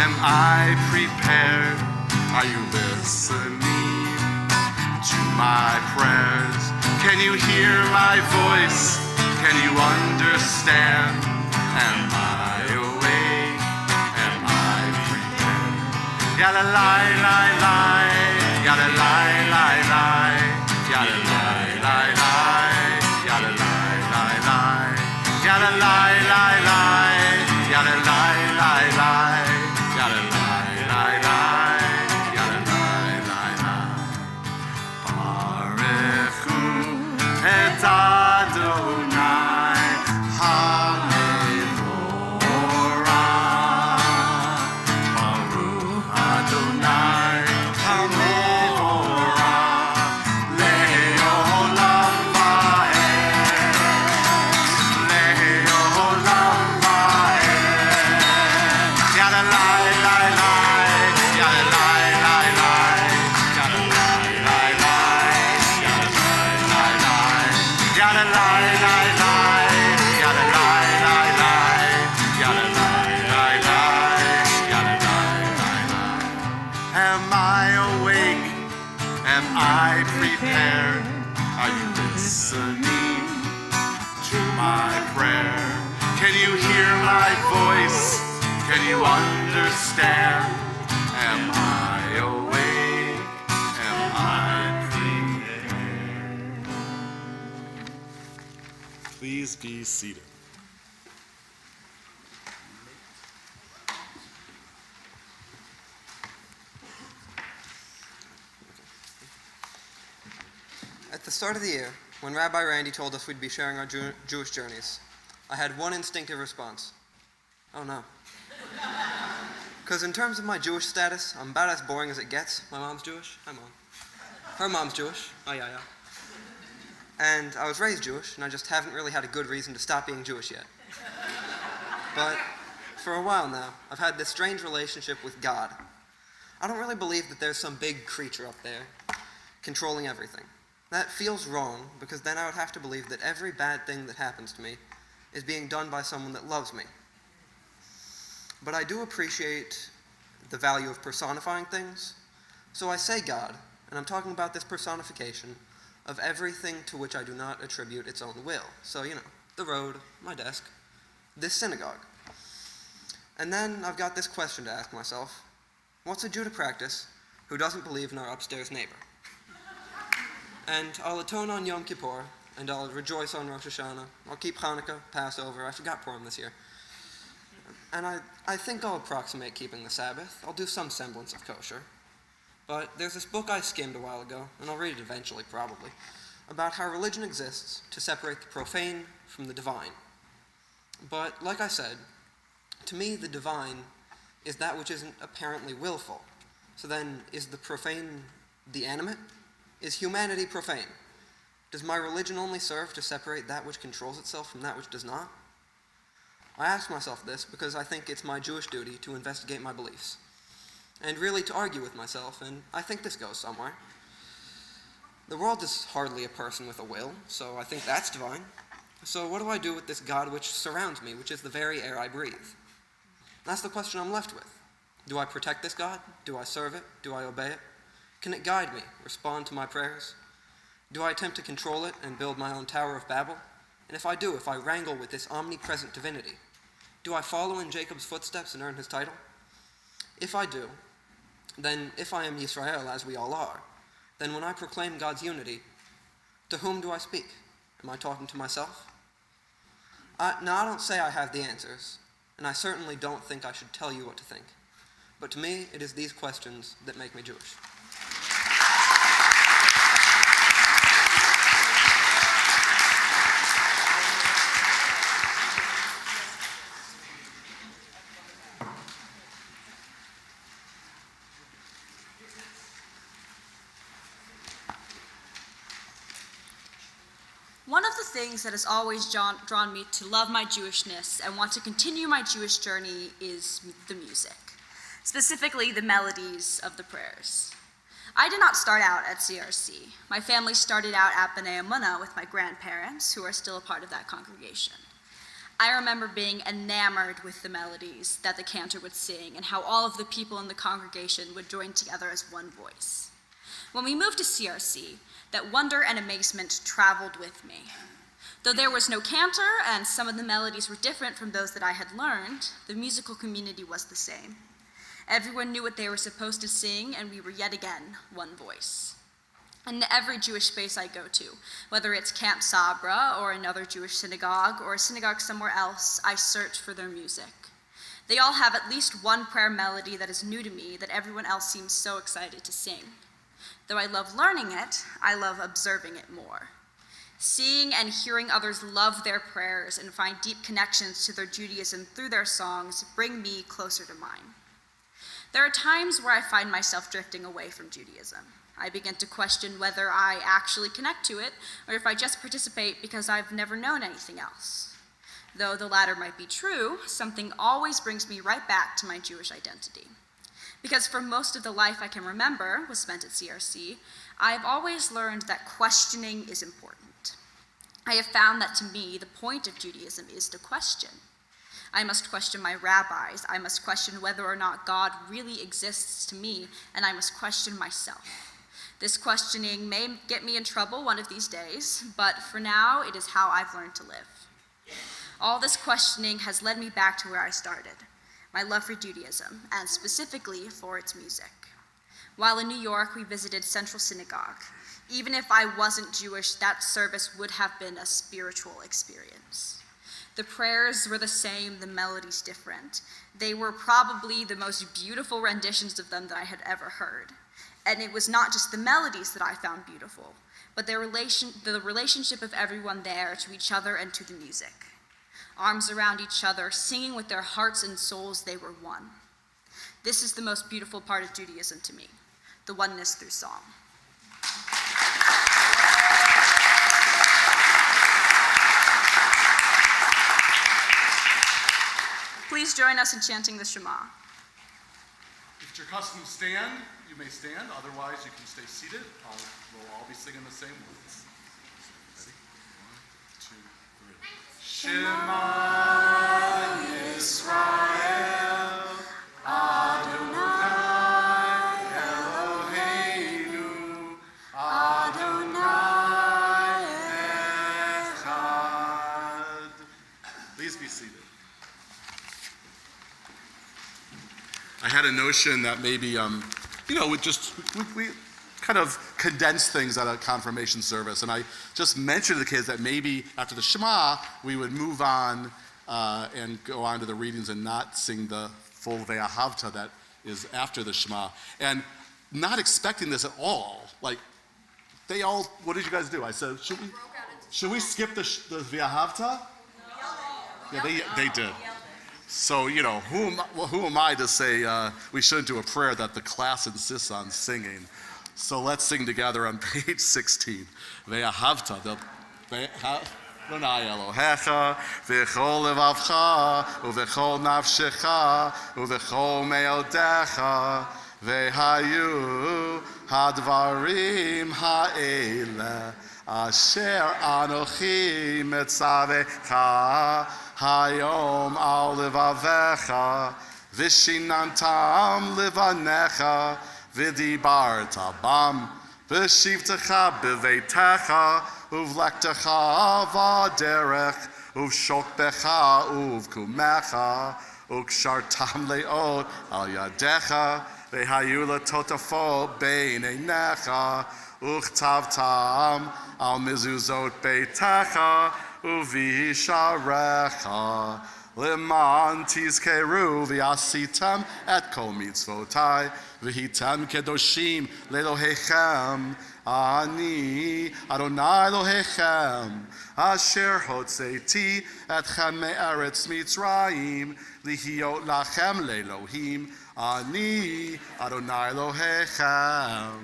Am I prepared? Are you listening to my prayers? Can you hear my voice? Can you understand? Am I awake? Am I prepared? Yada lie, lie, lie. Yada lie, lie, lie. Yada lie, lie, lie. Yada lie, lie, lie. Yada lie, lie, lie. Yada lie, lie, lie. Yada lie, lie, lie. Yada lie, lie, lie. Baruch hu et Adonai. lie, lie, lie. Gotta lie, lie, lie. Gotta lie, lie, lie. Gotta lie, lie, lie. Am I awake? Am I prepared? Are you listening to my prayer? Can you hear my voice? Can you understand? Am I awake? Am I prepared? Please be seated. At the start of the year, when Rabbi Randy told us we'd be sharing our Jewish journeys, I had one instinctive response. Oh no. Because in terms of my Jewish status, I'm about as boring as it gets. My mom's Jewish. Hi, Mom. Her mom's Jewish. Oh, yeah. And I was raised Jewish, and I just haven't really had a good reason to stop being Jewish yet. But for a while now, I've had this strange relationship with God. I don't really believe that there's some big creature up there controlling everything. That feels wrong, because then I would have to believe that every bad thing that happens to me is being done by someone that loves me. But I do appreciate the value of personifying things, so I say God, and I'm talking about this personification of everything to which I do not attribute its own will. So, the road, my desk, this synagogue. And then I've got this question to ask myself. What's a Jew to practice who doesn't believe in our upstairs neighbor? And I'll atone on Yom Kippur, and I'll rejoice on Rosh Hashanah. I'll keep Hanukkah, Passover. I forgot Purim this year. And I think I'll approximate keeping the Sabbath. I'll do some semblance of kosher. But there's this book I skimmed a while ago, and I'll read it eventually probably, about how religion exists to separate the profane from the divine. But like I said, to me the divine is that which isn't apparently willful. So then, is the profane the animate? Is humanity profane? Does my religion only serve to separate that which controls itself from that which does not? I ask myself this because I think it's my Jewish duty to investigate my beliefs, and really to argue with myself, and I think this goes somewhere. The world is hardly a person with a will, so I think that's divine. So what do I do with this God which surrounds me, which is the very air I breathe? That's the question I'm left with. Do I protect this God? Do I serve it? Do I obey it? Can it guide me, respond to my prayers? Do I attempt to control it and build my own Tower of Babel? And if I do, if I wrangle with this omnipresent divinity, do I follow in Jacob's footsteps and earn his title? If I do, then if I am Yisrael, as we all are, then when I proclaim God's unity, to whom do I speak? Am I talking to myself? Now, I don't say I have the answers, and I certainly don't think I should tell you what to think. But to me, it is these questions that make me Jewish. One of the things that has always drawn me to love my Jewishness and want to continue my Jewish journey is the music, specifically the melodies of the prayers. I did not start out at CRC. My family started out at B'nai Emunah with my grandparents, who are still a part of that congregation. I remember being enamored with the melodies that the cantor would sing and how all of the people in the congregation would join together as one voice. When we moved to CRC, that wonder and amazement traveled with me. Though there was no cantor and some of the melodies were different from those that I had learned, the musical community was the same. Everyone knew what they were supposed to sing, and we were yet again one voice. In every Jewish space I go to, whether it's Camp Sabra or another Jewish synagogue or a synagogue somewhere else, I search for their music. They all have at least one prayer melody that is new to me that everyone else seems so excited to sing. Though I love learning it, I love observing it more. Seeing and hearing others love their prayers and find deep connections to their Judaism through their songs bring me closer to mine. There are times where I find myself drifting away from Judaism. I begin to question whether I actually connect to it or if I just participate because I've never known anything else. Though the latter might be true, something always brings me right back to my Jewish identity. Because for most of the life I can remember was spent at CRC, I've always learned that questioning is important. I have found that to me, the point of Judaism is to question. I must question my rabbis. I must question whether or not God really exists to me, and I must question myself. This questioning may get me in trouble one of these days, but for now, it is how I've learned to live. All this questioning has led me back to where I started, my love for Judaism, and specifically for its music. While in New York, we visited Central Synagogue. Even if I wasn't Jewish, that service would have been a spiritual experience. The prayers were the same, the melodies different. They were probably the most beautiful renditions of them that I had ever heard. And it was not just the melodies that I found beautiful, but the relationship of everyone there to each other and to the music. Arms around each other, singing with their hearts and souls, they were one. This is the most beautiful part of Judaism to me, the oneness through song. Please join us in chanting the Shema. If it's your custom to stand, you may stand. Otherwise, you can stay seated. We'll all be singing the same words. Ready? 1, 2, 3. Shema Yisrael, Adonai Eloheinu, Adonai Echad. Please be seated. I had a notion that maybe, we kind of condense things at a confirmation service. And I just mentioned to the kids that maybe after the Shema, we would move on and go on to the readings and not sing the full Ve'ahavta that is after the Shema. And not expecting this at all. Like, what did you guys do? I said, should we skip the Ve'ahavta? Yeah, they did. So, who am I to say we shouldn't do a prayer that the class insists on singing? So let's sing together on page 16. Ve'ahavta, Adonai Elohecha, v'chol levavcha, u'v'chol nafshecha, u'v'chol me'odecha, ve'hayu hadvarim ha'ele, asher anochi metzavecha, hayom al levavecha, vishinantam levanecha, v'dibarta bam, v'shivtecha b'veitecha, uvlektecha v'derech, uvshokbecha uvkumecha, ukshartam le'od al yadecha, v'hayu letotafo beinenecha, uchtavtam al mizuzot beitecha, uvisharecha, leman tizkeru v'asitem et kol mitzvotai, v'hitem kedoshim le'elohechem, ani Adonai Elohechem, asher hotzeti etchem me'eretz Mitzrayim, lihiyot lachem le'elohim, ani Adonai Elohechem.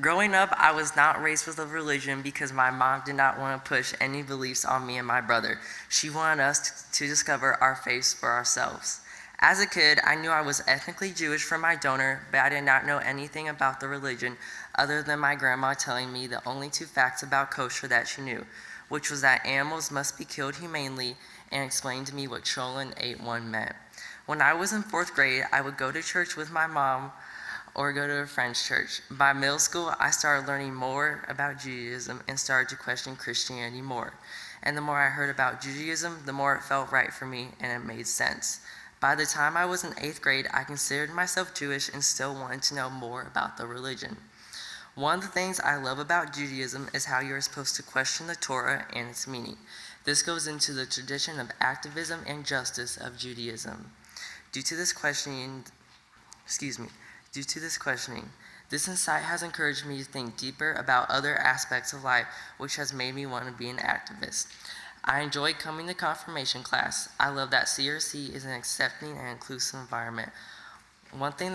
Growing up, I was not raised with a religion because my mom did not want to push any beliefs on me and my brother. She wanted us to discover our faiths for ourselves. As a kid, I knew I was ethnically Jewish from my donor, but I did not know anything about the religion other than my grandma telling me the only 2 facts about kosher that she knew, which was that animals must be killed humanely, and explained to me what Cholin 8:1 meant. When I was in 4th grade, I would go to church with my mom or go to a friend's church. By middle school, I started learning more about Judaism and started to question Christianity more. And the more I heard about Judaism, the more it felt right for me and it made sense. By the time I was in 8th grade, I considered myself Jewish and still wanted to know more about the religion. One of the things I love about Judaism is how you're supposed to question the Torah and its meaning. This goes into the tradition of activism and justice of Judaism. Due to this questioning, this insight has encouraged me to think deeper about other aspects of life, which has made me want to be an activist. I enjoyed coming to confirmation class. I love that CRC is an accepting and inclusive environment. One thing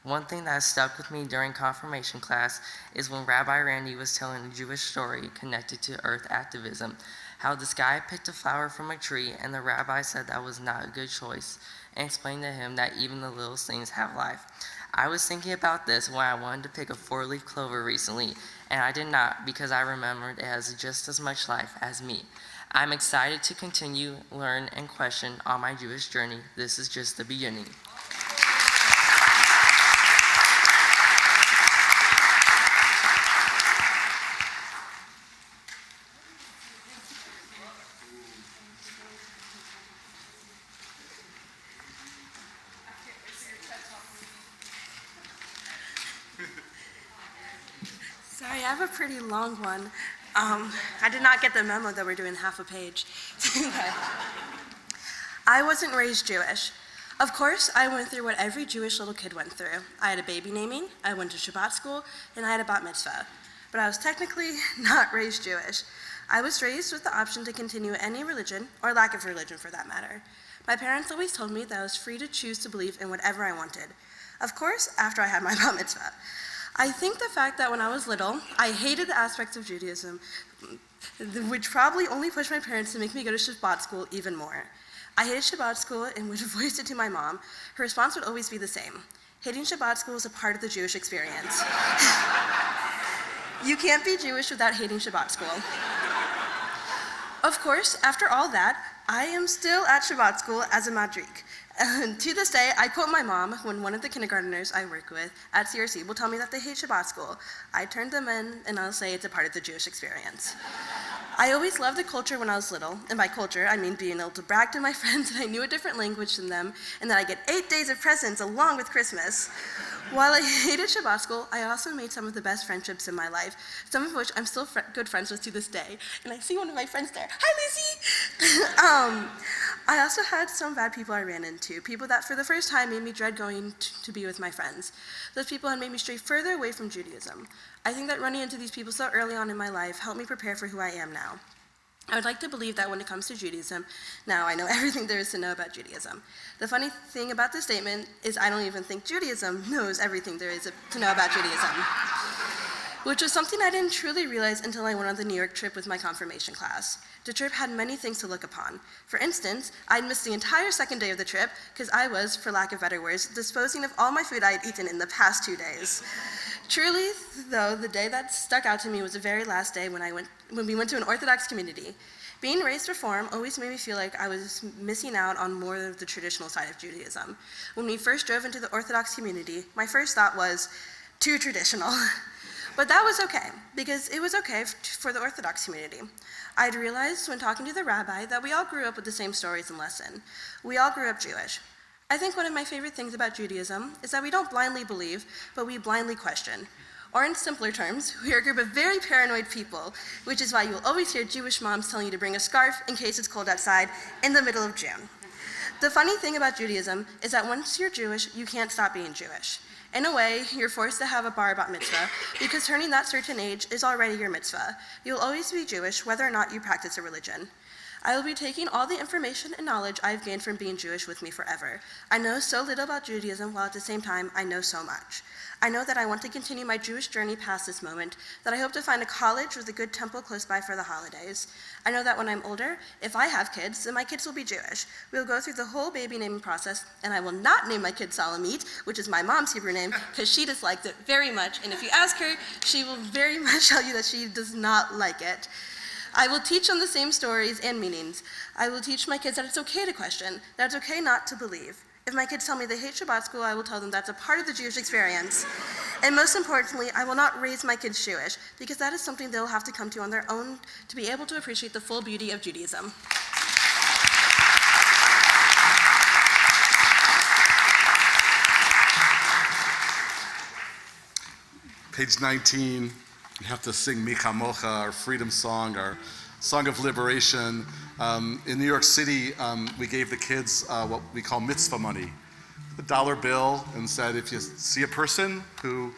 One thing that stuck with me during confirmation class is when Rabbi Randy was telling a Jewish story connected to earth activism, how this guy picked a flower from a tree and the rabbi said that was not a good choice and explained to him that even the littlest things have life. I was thinking about this when I wanted to pick a four-leaf clover recently, and I did not because I remembered it has just as much life as me. I'm excited to continue, learn, and question on my Jewish journey. This is just the beginning. Sorry, I have a pretty long one. I did not get the memo that we're doing half a page. I wasn't raised Jewish. Of course, I went through what every Jewish little kid went through. I had a baby naming, I went to Shabbat school, and I had a bat mitzvah. But I was technically not raised Jewish. I was raised with the option to continue any religion, or lack of religion for that matter. My parents always told me that I was free to choose to believe in whatever I wanted. Of course, after I had my bat mitzvah. I think the fact that when I was little, I hated the aspects of Judaism, which probably only pushed my parents to make me go to Shabbat school even more. I hated Shabbat school and would voice it to my mom. Her response would always be the same. Hating Shabbat school is a part of the Jewish experience. You can't be Jewish without hating Shabbat school. Of course, after all that, I am still at Shabbat school as a Madrik. And to this day, I quote my mom when one of the kindergartners I work with at CRC will tell me that they hate Shabbat school. I turn them in and I'll say it's a part of the Jewish experience. I always loved the culture when I was little, and by culture, I mean being able to brag to my friends that I knew a different language than them, and that I get 8 days of presents along with Christmas. While I hated Shabbat school, I also made some of the best friendships in my life, some of which I'm still good friends with to this day. And I see one of my friends there. Hi, Lizzie! I also had some bad people I ran into, people that for the first time made me dread going to be with my friends. Those people had made me stray further away from Judaism. I think that running into these people so early on in my life helped me prepare for who I am now. I would like to believe that when it comes to Judaism, now I know everything there is to know about Judaism. The funny thing about this statement is I don't even think Judaism knows everything there is to know about Judaism, which was something I didn't truly realize until I went on the New York trip with my confirmation class. The trip had many things to look upon. For instance, I'd missed the entire second day of the trip because I was, for lack of better words, disposing of all my food I had eaten in the past 2 days. Truly, though, the day that stuck out to me was the very last day when we went to an Orthodox community. Being raised Reform always made me feel like I was missing out on more of the traditional side of Judaism. When we first drove into the Orthodox community, my first thought was, too traditional. But that was okay, because it was okay for the Orthodox community. I'd realized when talking to the rabbi that we all grew up with the same stories and lesson. We all grew up Jewish. I think one of my favorite things about Judaism is that we don't blindly believe, but we blindly question. Or in simpler terms, we are a group of very paranoid people, which is why you will always hear Jewish moms telling you to bring a scarf in case it's cold outside in the middle of June. The funny thing about Judaism is that once you're Jewish, you can't stop being Jewish. In a way, you're forced to have a bar bat mitzvah because turning that certain age is already your mitzvah. You'll always be Jewish whether or not you practice a religion. I will be taking all the information and knowledge I've gained from being Jewish with me forever. I know so little about Judaism while at the same time I know so much. I know that I want to continue my Jewish journey past this moment, that I hope to find a college with a good temple close by for the holidays. I know that when I'm older, if I have kids, then my kids will be Jewish. We will go through the whole baby naming process, and I will not name my kid Salamit, which is my mom's Hebrew name, because she dislikes it very much, and if you ask her, she will very much tell you that she does not like it. I will teach them the same stories and meanings. I will teach my kids that it's okay to question, that it's okay not to believe. If my kids tell me they hate Shabbat school, I will tell them that's a part of the Jewish experience. And most importantly, I will not raise my kids Jewish, because that is something they'll have to come to on their own to be able to appreciate the full beauty of Judaism. Page 19, you have to sing Micha Mocha, our freedom song, our song of liberation. In New York City, we gave the kids what we call mitzvah money, a $1 bill, and said if you see a person who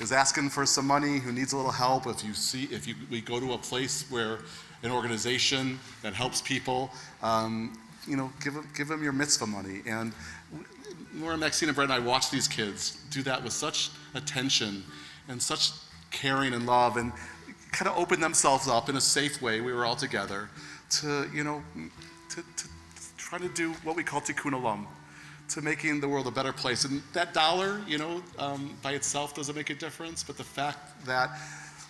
is asking for some money, who needs a little help, we go to a place where an organization that helps people, give them your mitzvah money. And Laura, Maxine, and Brett and I watch these kids do that with such attention and such caring and love, and kind of open themselves up in a safe way. We were all together to, to try to do what we call tikkun olam, to making the world a better place. And that dollar, by itself doesn't make a difference, but the fact that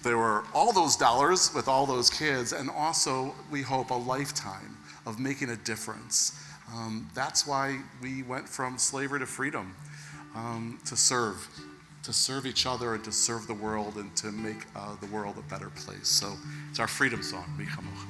there were all those dollars with all those kids, and also, we hope, a lifetime of making a difference. That's why we went from slavery to freedom, to serve each other and to serve the world and to make the world a better place. So it's our freedom song, Mi Chamocha.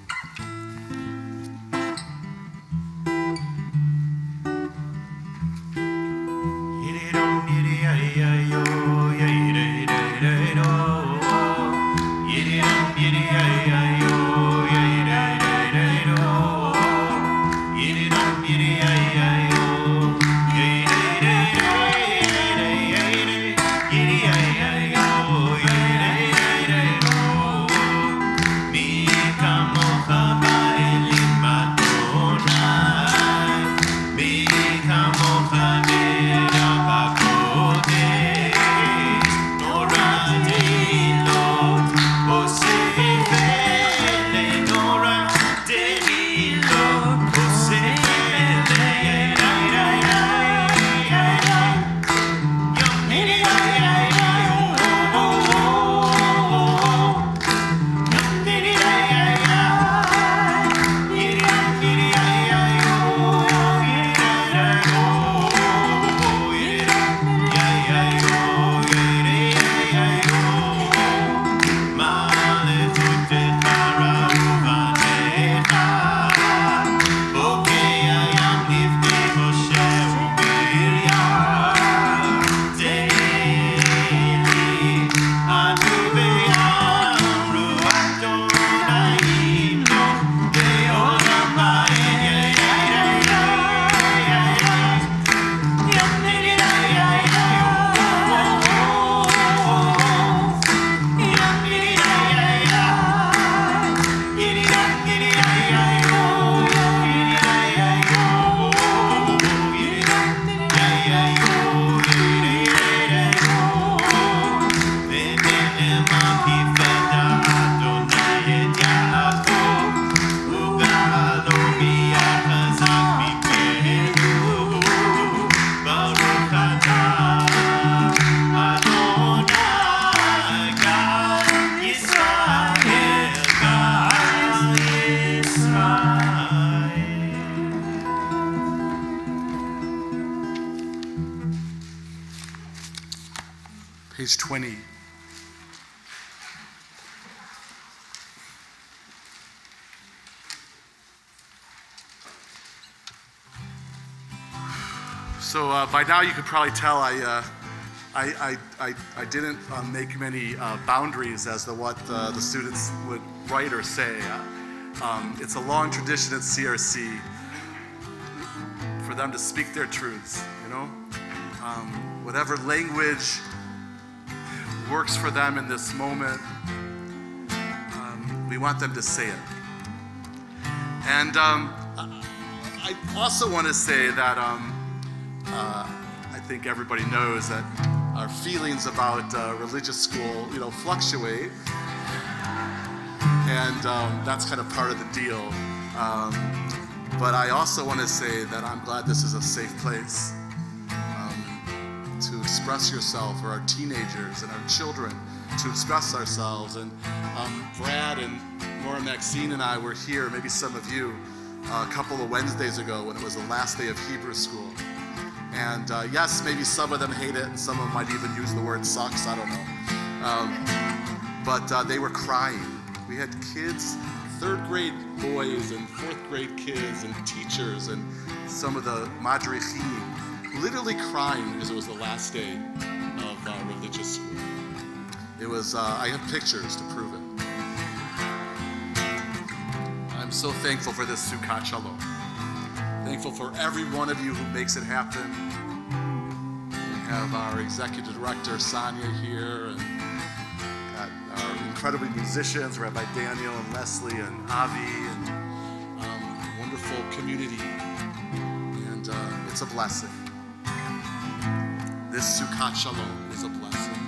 Page 20. So by now you could probably tell I didn't make many boundaries as to what the students would write or say. It's a long tradition at CRC for them to speak their truths, whatever language works for them in this moment, we want them to say it. And I also want to say that I think everybody knows that our feelings about religious school, fluctuate, and that's kind of part of the deal. But I also want to say that I'm glad this is a safe place to express yourself, or our teenagers and our children to express ourselves. And Brad and Laura, Maxine and I were here, maybe some of you, a couple of Wednesdays ago when it was the last day of Hebrew school. And yes, maybe some of them hate it and some of them might even use the word sucks, I don't know. But they were crying. We had kids, 3rd grade boys and 4th grade kids and teachers and some of the madrichim literally crying because it was the last day of religious school. It was, I have pictures to prove it. I'm so thankful for this Sukkot Shalom. Thankful for every one of you who makes it happen. We have our executive director, Sonia, here, and got our incredibly musicians, Rabbi Daniel and Leslie and Avi, and wonderful community. And it's a blessing. This Sukkot Shalom is a blessing.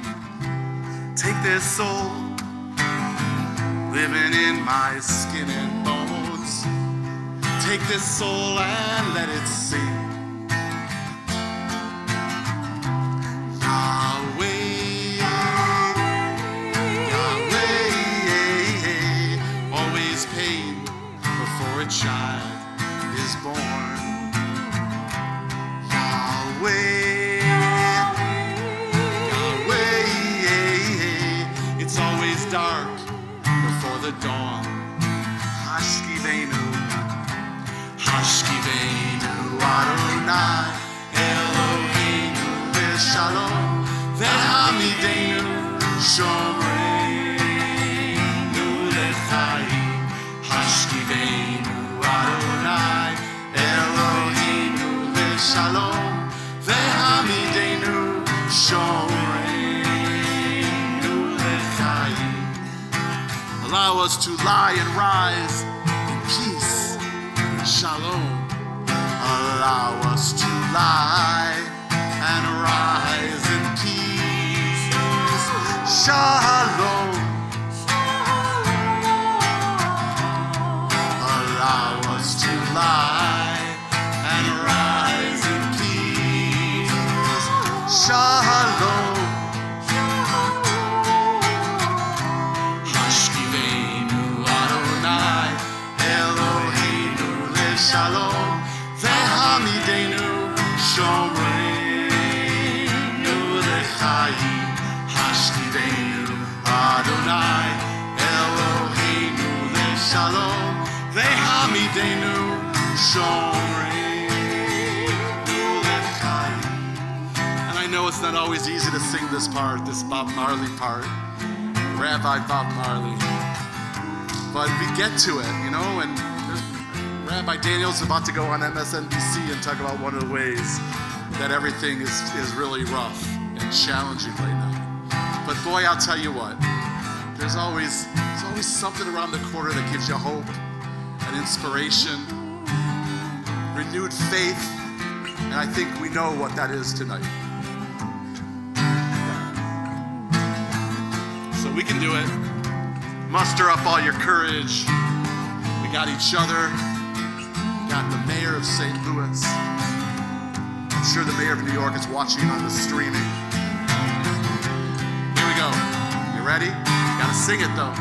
Take this soul, living in my skin and bones. Take this soul and let it sing. Yahweh, Yahweh, always pain before a child is born. Yahweh, Yahweh, it's always dark before the dawn. Hashkivenu, Hashkivenu Adonai, Eloheinu Shalom, Ve'hamidenu Shomreinu Lechayim. Hashkivenu Adonai, Eloheinu Shalom, Ve'hamidenu Shomreinu Lechayim. Allow us to lie and rise in peace and shalom. Allow us to lie and rise in peace. Shalom. Allow us to lie and rise in peace. Shalom. Hashkivenu Adonai, Eloheinu leShalom, ve'hamidenu Shomreinu lechayim. Hashkivenu Adonai, Eloheinu leShalom, ve'hamidenu Shomreinu lechayim. And I know it's not always easy to sing this part, this Bob Marley part, Rabbi Bob Marley. But we get to it, you know, and Rabbi Daniel's about to go on MSNBC and talk about one of the ways that everything is really rough and challenging right now. But boy, I'll tell you what, there's always something around the corner that gives you hope and inspiration, renewed faith, and I think we know what that is tonight. So we can do it. Muster up all your courage. We got each other. We got the mayor of St. Louis. I'm sure the mayor of New York is watching on the streaming. Here we go. You ready? You gotta sing it though.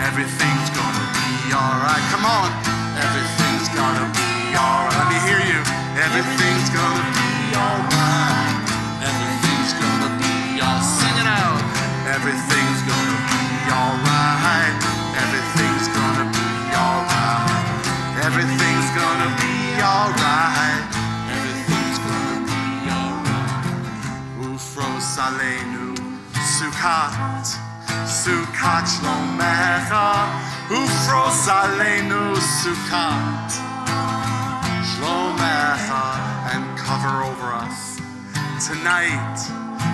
Everything's gonna be alright. Come on. Everything's gonna be alright. Let me hear you. Everything's gonna be alright. Everything's gonna be alright. Sing it out. Everything's gonna be alright. Everything's gonna be alright. Everything's gonna be alright. Everything's gonna be alright. Ufros aleinu Sukkot, Sukkot shlomecha. Ufros aleinu Sukkot shlomecha, and cover over us tonight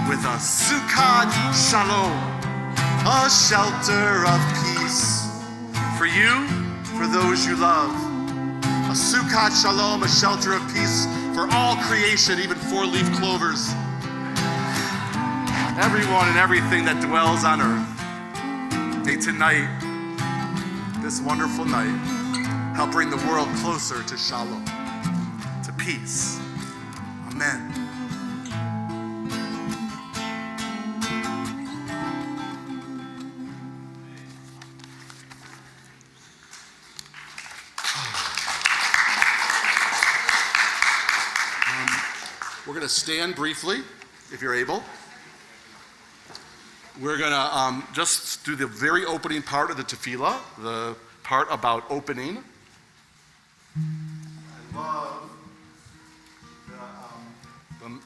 with a Sukkot Shalom, a shelter of peace for you, for those you love. A Sukkot Shalom, a shelter of peace for all creation, even four-leaf clovers. Everyone and everything that dwells on earth. May tonight, this wonderful night, help bring the world closer to Shalom, to peace. Amen. We're going to stand briefly, if you're able. We're going to just do the very opening part of the tefillah, the part about opening. I love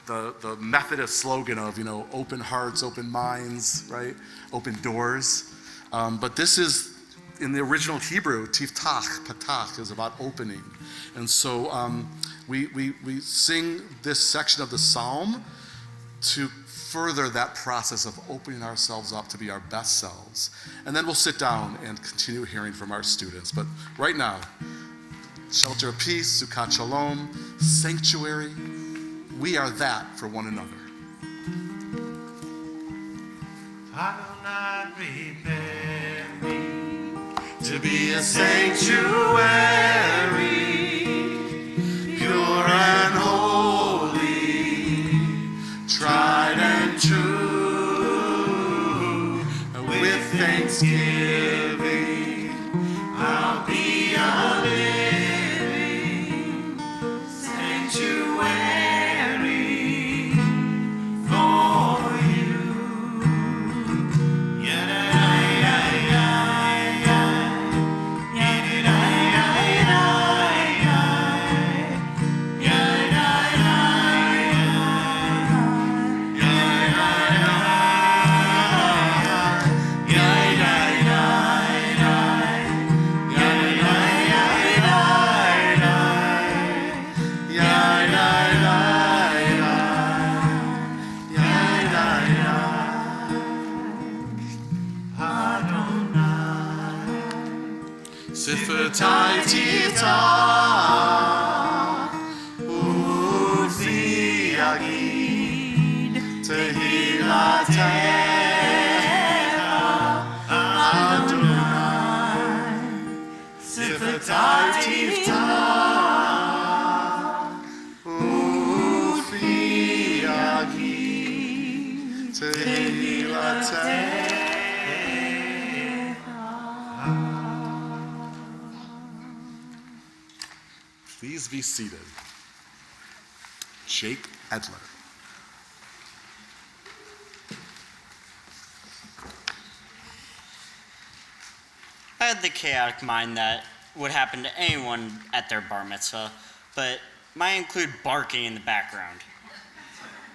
the Methodist slogan of, you know, open hearts, open minds, right? Open doors. But this is, in the original Hebrew, tiftach, patach, is about opening. And so we sing this section of the psalm to further that process of opening ourselves up to be our best selves. And then we'll sit down and continue hearing from our students. But right now, shelter of peace, Sukkot Shalom, sanctuary, we are that for one another. Adonai, prepare me to be a sanctuary, pure and holy, tried and true. With thanksgiving, I'll be a living sanctuary for you. Sifataitita Ufiagid Tehilateha Adonai Sifataitita Ufiagid Tehilateha. Please be seated. Jake Edler. I had the chaotic mind that would happen to anyone at their bar mitzvah, but might include barking in the background.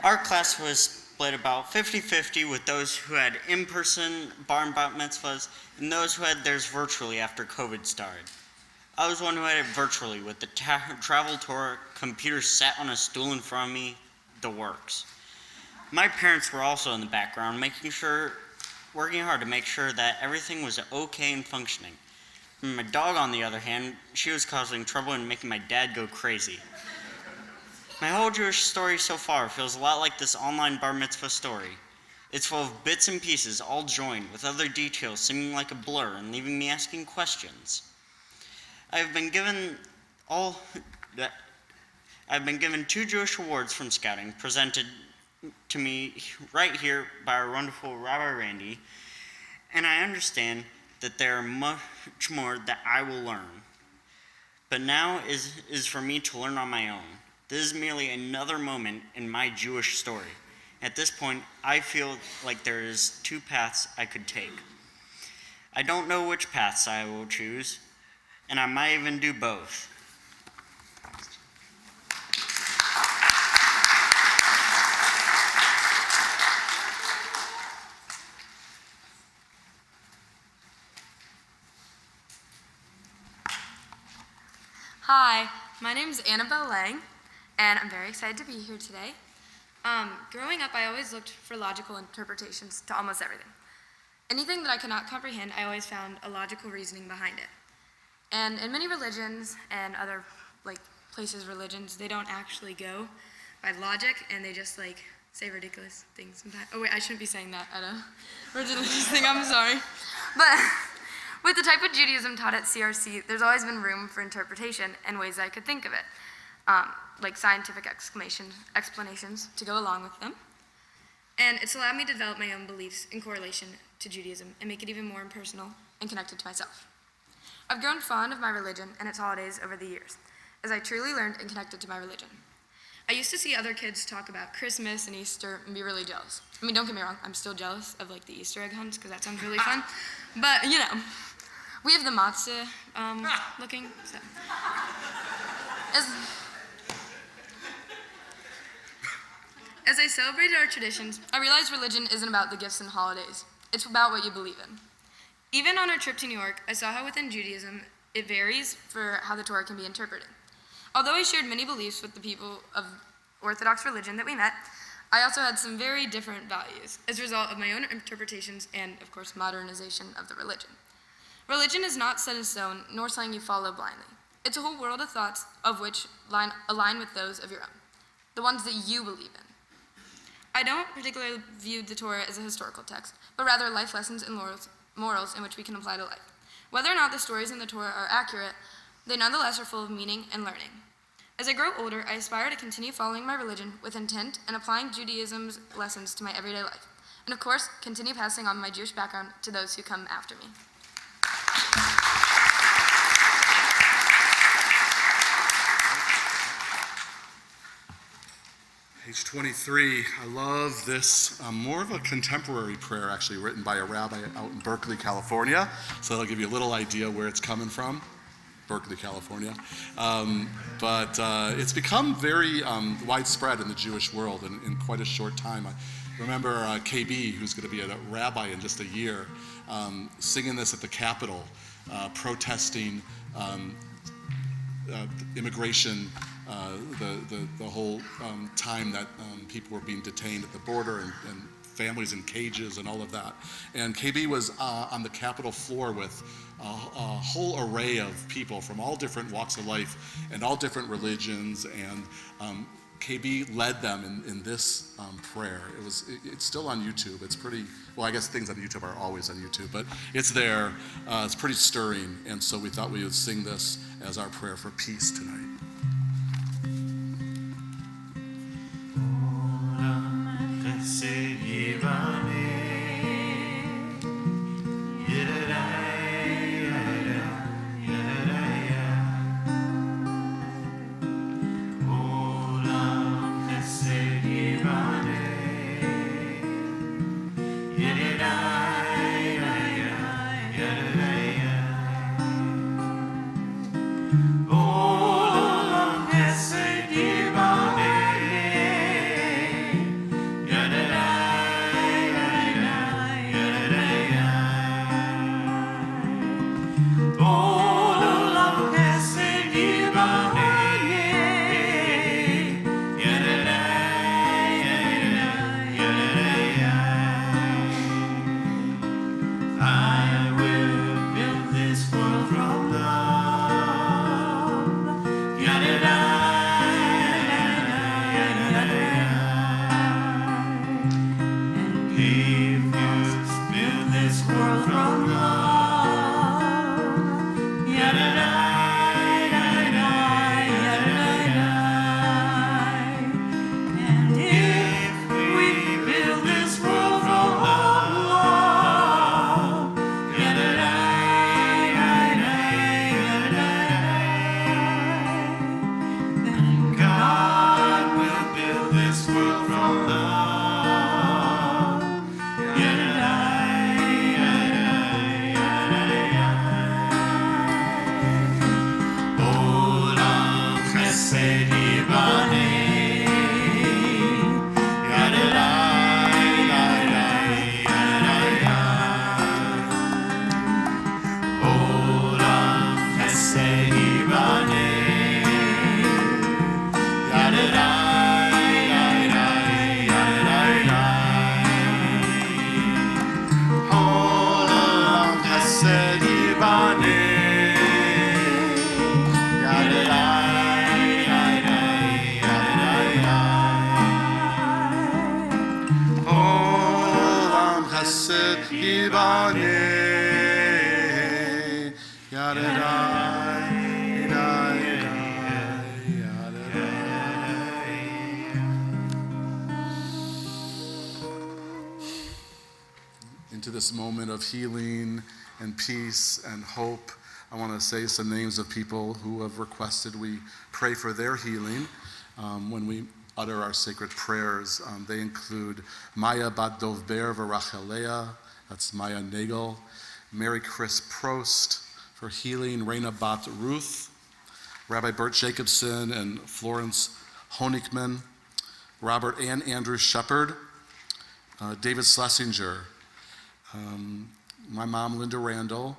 Our class was split about 50-50 with those who had in-person bar and bat mitzvahs and those who had theirs virtually after COVID started. I was one who had it virtually with the travel tour, computer sat on a stool in front of me, the works. My parents were also in the background, working hard to make sure that everything was okay and functioning. My dog, on the other hand, she was causing trouble and making my dad go crazy. My whole Jewish story so far feels a lot like this online bar mitzvah story. It's full of bits and pieces all joined with other details seeming like a blur and leaving me asking questions. I've been given 2 Jewish awards from Scouting, presented to me right here by our wonderful Rabbi Randy, and I understand that there are much more that I will learn. But now is for me to learn on my own. This is merely another moment in my Jewish story. At this point, I feel like there is 2 paths I could take. I don't know which paths I will choose, and I might even do both. Hi, my name is Annabelle Lang, and I'm very excited to be here today. Growing up, I always looked for logical interpretations to almost everything. Anything that I could not comprehend, I always found a logical reasoning behind it. And in many religions and other religions, they don't actually go by logic, and they just say ridiculous things sometimes. Oh wait, I shouldn't be saying that at a religious thing, I'm sorry. But with the type of Judaism taught at CRC, there's always been room for interpretation and ways I could think of it, like scientific explanations to go along with them. And it's allowed me to develop my own beliefs in correlation to Judaism and make it even more impersonal and connected to myself. I've grown fond of my religion and its holidays over the years, as I truly learned and connected to my religion. I used to see other kids talk about Christmas and Easter and be really jealous. I mean, don't get me wrong, I'm still jealous of the Easter egg hunts because that sounds really fun. But, we have the matzah looking, so. As I celebrated our traditions, I realized religion isn't about the gifts and holidays. It's about what you believe in. Even on our trip to New York, I saw how within Judaism, it varies for how the Torah can be interpreted. Although I shared many beliefs with the people of Orthodox religion that we met, I also had some very different values as a result of my own interpretations and, of course, modernization of the religion. Religion is not set in stone, nor something you follow blindly. It's a whole world of thoughts of which align with those of your own. the ones that you believe in. I don't particularly view the Torah as a historical text, but rather life lessons and morals in which we can apply to life. Whether or not the stories in the Torah are accurate, they nonetheless are full of meaning and learning. As I grow older, I aspire to continue following my religion with intent and applying Judaism's lessons to my everyday life. And of course, continue passing on my Jewish background to those who come after me. Page 23, I love this, more of a contemporary prayer actually written by a rabbi out in Berkeley, California. So that'll give you a little idea where it's coming from, Berkeley, California. But it's become very widespread in the Jewish world in quite a short time. I remember KB, who's going to be a rabbi in just a year, singing this at the Capitol, protesting immigration, the whole time that people were being detained at the border and families in cages and all of that. And KB was on the Capitol floor with a whole array of people from all different walks of life and all different religions, and KB led them in this prayer. It's still on YouTube. It's pretty, well, I guess things on YouTube are always on YouTube, but it's there. It's pretty stirring, and so we thought we would sing this as our prayer for peace tonight. Into this moment of healing and peace and hope, I want to say some names of people who have requested we pray for their healing when we utter our sacred prayers. They include Maya Bat Dovber V'Rachelea, that's Maya Nagel, Mary Chris Prost for healing, Raina Bat Ruth, Rabbi Bert Jacobson and Florence Honigman, Robert and Andrew Shepard, David Schlesinger, my mom Linda Randall,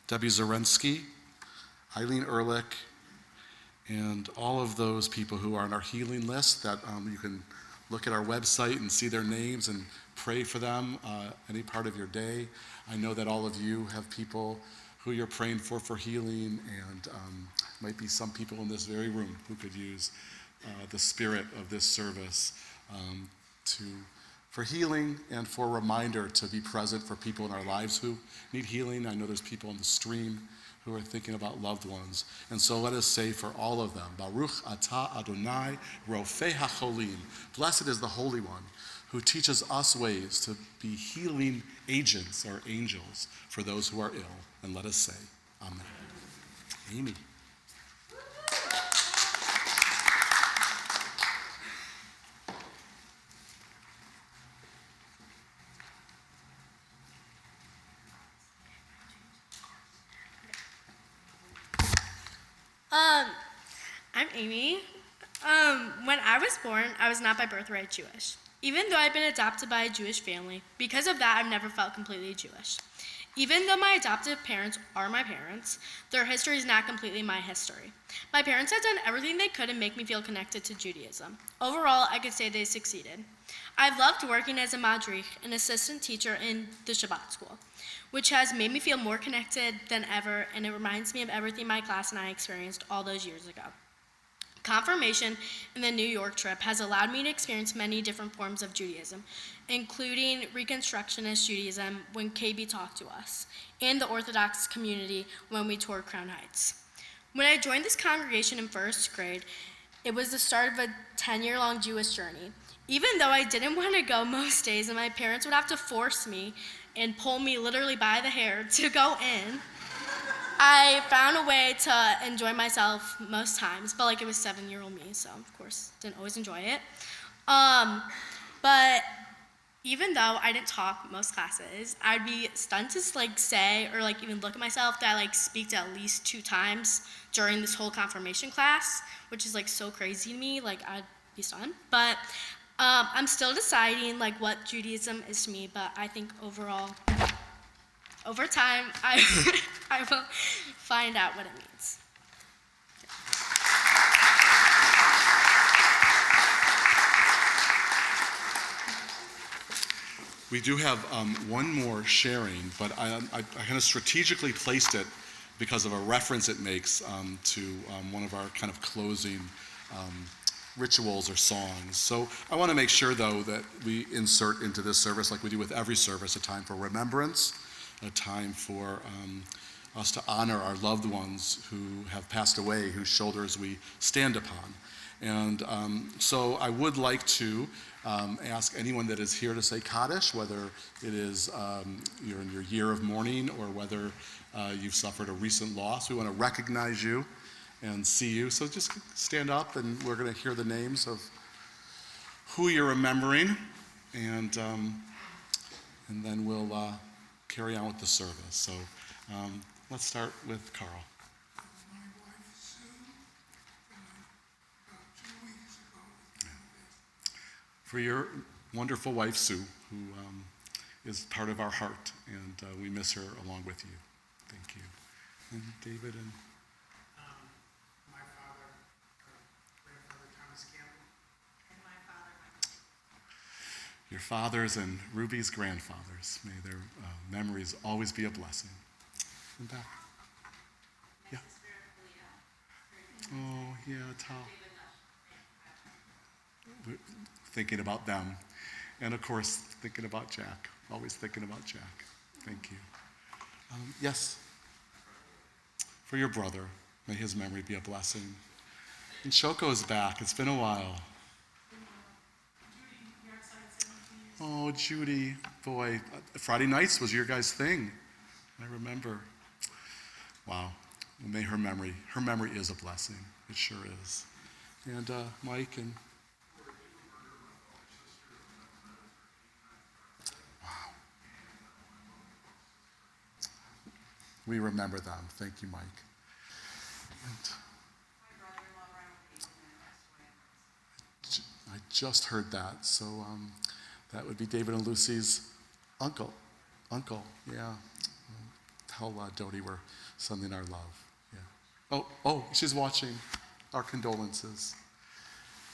Debbie Zarensky, Eileen Ehrlich, and all of those people who are on our healing list that you can look at our website and see their names and pray for them any part of your day. I know that all of you have people who you're praying for healing, and might be some people in this very room who could use the spirit of this service for healing and for a reminder to be present for people in our lives who need healing. I know there's people on the stream who are thinking about loved ones. And so let us say for all of them, Baruch atah Adonai Rofei HaCholim. Blessed is the Holy One who teaches us ways to be healing agents or angels for those who are ill. And let us say, Amen. Amy. I'm Amy. When I was born, I was not by birthright Jewish. Even though I've been adopted by a Jewish family, because of that, I've never felt completely Jewish. Even though my adoptive parents are my parents, their history is not completely my history. My parents have done everything they could to make me feel connected to Judaism. Overall, I could say they succeeded. I've loved working as a madrich, an assistant teacher in the Shabbat school, which has made me feel more connected than ever, and it reminds me of everything my class and I experienced all those years ago. Confirmation in the New York trip has allowed me to experience many different forms of Judaism, including Reconstructionist Judaism when KB talked to us, and the Orthodox community when we toured Crown Heights. When I joined this congregation in first grade, it was the start of a 10-year-long Jewish journey. Even though I didn't want to go most days and my parents would have to force me and pull me literally by the hair to go in, I found a way to enjoy myself most times, but like it was 7-year-old me, so of course didn't always enjoy it. But even though I didn't talk most classes, I'd be stunned to like say or like even look at myself that I like speak at least 2 times during this whole confirmation class, which is like so crazy to me. Like I'd be stunned, but I'm still deciding like what Judaism is to me. But I think overall, over time, I will find out what it means. We do have one more sharing, but I kind of strategically placed it because of a reference it makes to one of our kind of closing rituals or songs. So I want to make sure, though, that we insert into this service, like we do with every service, a time for remembrance, a time for us to honor our loved ones who have passed away, whose shoulders we stand upon. And so I would like to ask anyone that is here to say Kaddish, whether it is you're in your year of mourning or whether you've suffered a recent loss. We want to recognize you and see you. So just stand up and we're going to hear the names of who you're remembering, and then we'll carry on with the service. So let's start with Carl. For your wonderful wife, Sue, who is part of our heart, and we miss her along with you. Thank you. And David and... my father, grandfather Thomas Campbell. And my father, Michael. Your fathers and Ruby's grandfathers. May their memories always be a blessing. And back. Yeah. Oh, yeah, Tal. We're thinking about them. And of course, thinking about Jack. Always thinking about Jack. Thank you. Yes. For your brother, may his memory be a blessing. And Shoko is back. It's been a while. Oh, Judy, boy, Friday nights was your guys' thing. I remember. Wow. Well, may her memory is a blessing. It sure is. And Mike and... Wow. We remember them. Thank you, Mike. And I just heard that. So that would be David and Lucy's uncle. Yeah. Tell Dodie we're sending our love. Yeah. Oh, she's watching. Our condolences.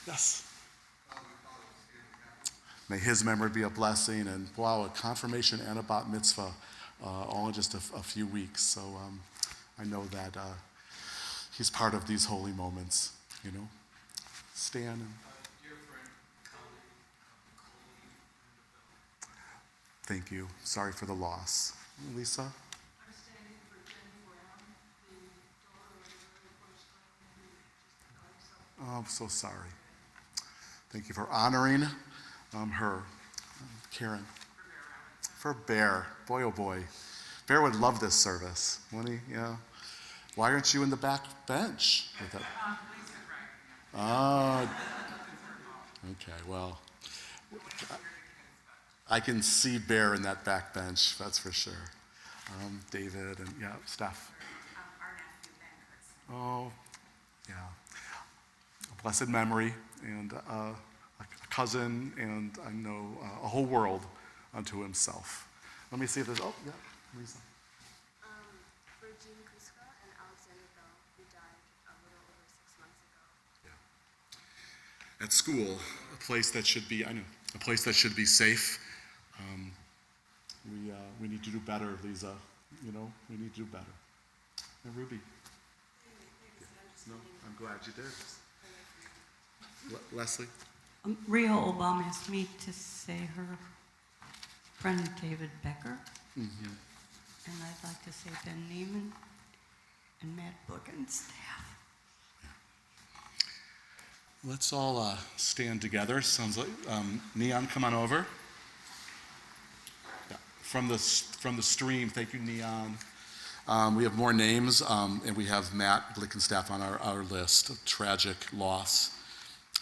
Yes. May his memory be a blessing, and wow, a confirmation and a bat mitzvah, all in just a few weeks. So I know that he's part of these holy moments, you know. Stan. And thank you. Sorry for the loss. Lisa? Oh, I'm so sorry. Thank you for honoring her. Karen. For Bear. Boy, oh boy. Bear would love this service, wouldn't he? Yeah. Why aren't you in the back bench? Oh. Okay, well. I can see Bear in that back bench, that's for sure. David and, yeah, Steph. Oh, yeah. A blessed memory and a cousin and I know a whole world unto himself. Let me see if there's, oh, yeah, Lisa. For Jean Kuska and Alexander Bell, who died a little over 6 months ago. At school, a place that should be, I know, a place that should be safe. We need to do better, Lisa. You know, we need to do better. And Ruby. No, I'm glad you did. Leslie? Ria Obama asked me to say her friend David Becker. Mm-hmm. And I'd like to say Ben Neiman and Matt Book and staff. Let's all stand together. Sounds like Neon, come on over. Yeah. From the stream, thank you, Neon. We have more names, and we have Matt Blickenstaff on our list. A tragic loss.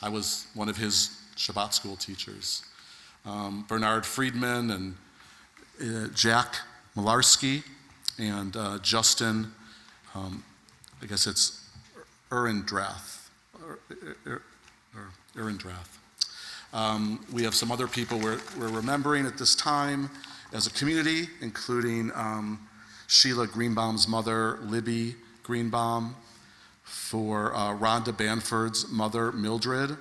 I was one of his Shabbat school teachers. Bernard Friedman and Jack Malarski and Justin, I guess it's Urendrath. We have some other people we're remembering at this time as a community, including Sheila Greenbaum's mother, Libby Greenbaum, for Rhonda Banford's mother, Mildred,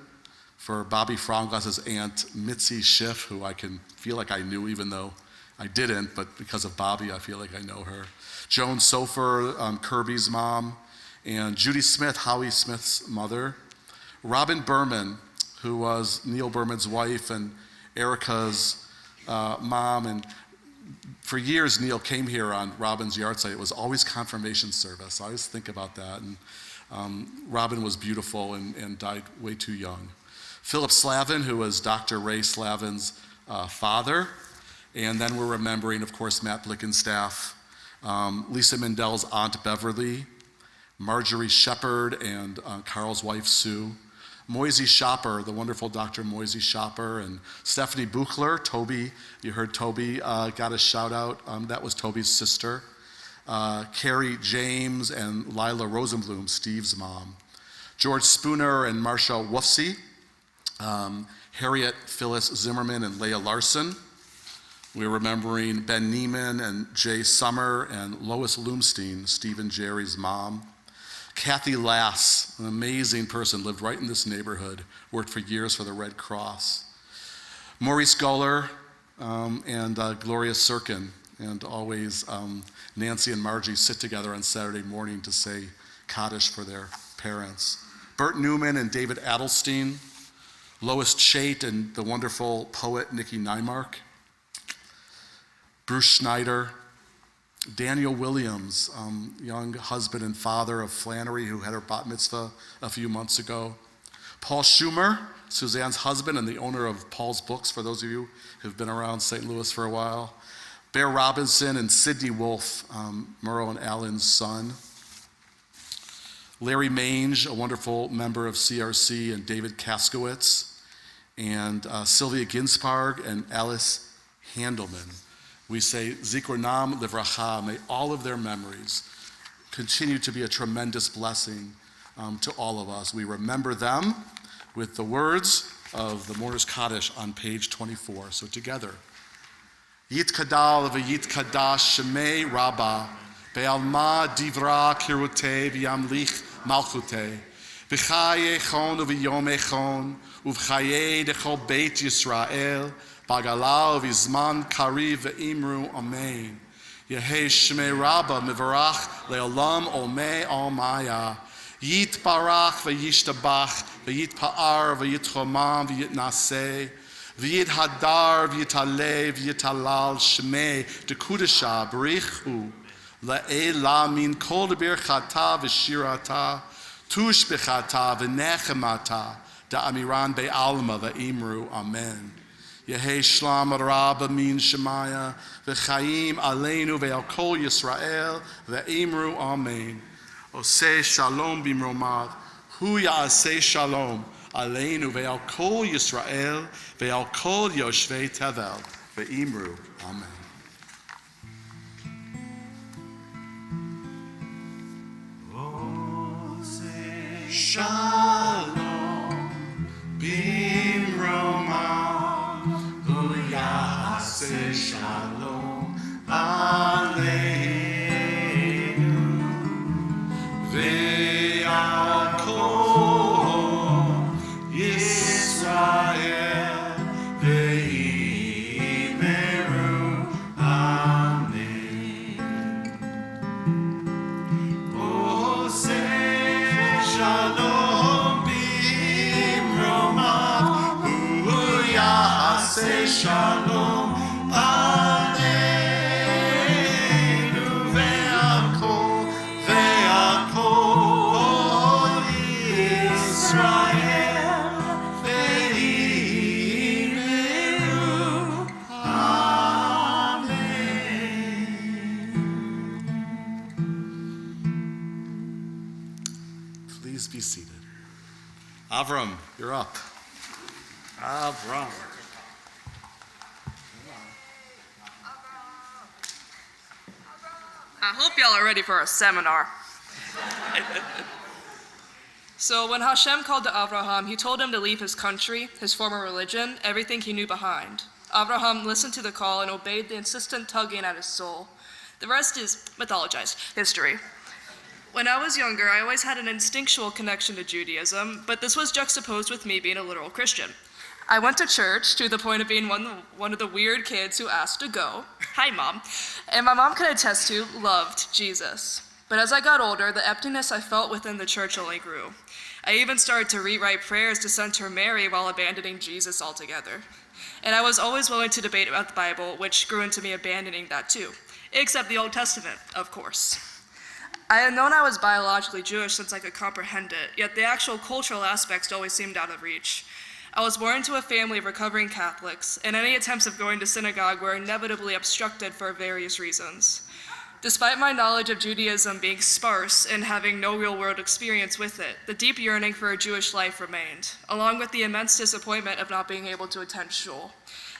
for Bobby Fronglass's aunt, Mitzi Schiff, who I can feel like I knew even though I didn't, but because of Bobby, I feel like I know her. Joan Sofer, Kirby's mom, and Judy Smith, Howie Smith's mother. Robin Berman, who was Neil Berman's wife and Erica's mom, and for years, Neil came here on Robin's yard site. It was always confirmation service. I always think about that. And Robin was beautiful and died way too young. Philip Slavin, who was Dr. Ray Slavin's father. And then we're remembering, of course, Matt Blickenstaff, Lisa Mendel's Aunt Beverly, Marjorie Shepard and Carl's wife, Sue. Moisey Shopper, the wonderful Dr. Moisey Shopper, and Stephanie Buchler, Toby, you heard Toby got a shout out, that was Toby's sister. Carrie James and Lila Rosenblum, Steve's mom. George Spooner and Marcia Wolfsey. Harriet Phyllis Zimmerman and Leah Larson. We're remembering Ben Neiman and Jay Summer and Lois Loomstein, Steve and Jerry's mom. Kathy Lass, an amazing person, lived right in this neighborhood, worked for years for the Red Cross. Maurice Guller and Gloria Sirkin, and always Nancy and Margie sit together on Saturday morning to say Kaddish for their parents. Bert Newman and David Adelstein, Lois Chait and the wonderful poet Nikki Nymark, Bruce Schneider, Daniel Williams, young husband and father of Flannery, who had her bat mitzvah a few months ago. Paul Schumer, Suzanne's husband and the owner of Paul's Books, for those of you who've been around St. Louis for a while. Bear Robinson and Sidney Wolf, Murrow and Allen's son. Larry Mange, a wonderful member of CRC, and David Kaskowitz, and Sylvia Ginsparg and Alice Handelman. We say, Zikronam Livracha, may all of their memories continue to be a tremendous blessing to all of us. We remember them with the words of the Mourner's Kaddish on page 24. So together, Yit Kadal v'Yit Kadash Shemei Rabbah, Be'alma Divra Kirutei v'Yamlich Malchutei, V'chaye Chon v'Yom Echon, Uv'chaye Dechol Beit Yisrael, Bagala v'Zman Kariv v'Imru Amen. Yehei Shmei Rabba Mivarach Le'olam Omei Almaya. Yitbarach v'yishtabach v'yitpa'ar v'yitchomam v'yitnaseh v'yithadar v'yitaleh v'yitalal shmei dekudasha b'richu la'ela min kol birchata v'shirata tush b'chata v'nechemata da'amiran be'alma v'imru amen. Yehi shlam rabba min shemaya v'chaim aleinu ve'al kol Yisrael ve'imru amen. Oseh shalom bimromav hu ya'aseh shalom aleinu ve'al kol Yisrael ve'al kol yoshvei tevel ve'imru amen. Oseh shalom bimromav Yaseh shalom aleinu ve'al kol Yisrael ve'imeru amen. Oseh shalom bimromav hu yaseh shalom aleinu ve'al kol Yisrael ve'imeru amen. Please be seated. Avram, you're up. Avram. I hope y'all are ready for a seminar. So when Hashem called to Abraham, he told him to leave his country, his former religion, everything he knew behind. Abraham listened to the call and obeyed the insistent tugging at his soul. The rest is mythologized history. When I was younger, I always had an instinctual connection to Judaism, but this was juxtaposed with me being a literal Christian. I went to church to the point of being one of the weird kids who asked to go. Hi, Mom. And my mom could attest to, loved Jesus. But as I got older, the emptiness I felt within the church only grew. I even started to rewrite prayers to center Mary while abandoning Jesus altogether. And I was always willing to debate about the Bible, which grew into me abandoning that too. Except the Old Testament, of course. I had known I was biologically Jewish since I could comprehend it, yet the actual cultural aspects always seemed out of reach. I was born into a family of recovering Catholics, and any attempts of going to synagogue were inevitably obstructed for various reasons. Despite my knowledge of Judaism being sparse and having no real-world experience with it, the deep yearning for a Jewish life remained, along with the immense disappointment of not being able to attend shul.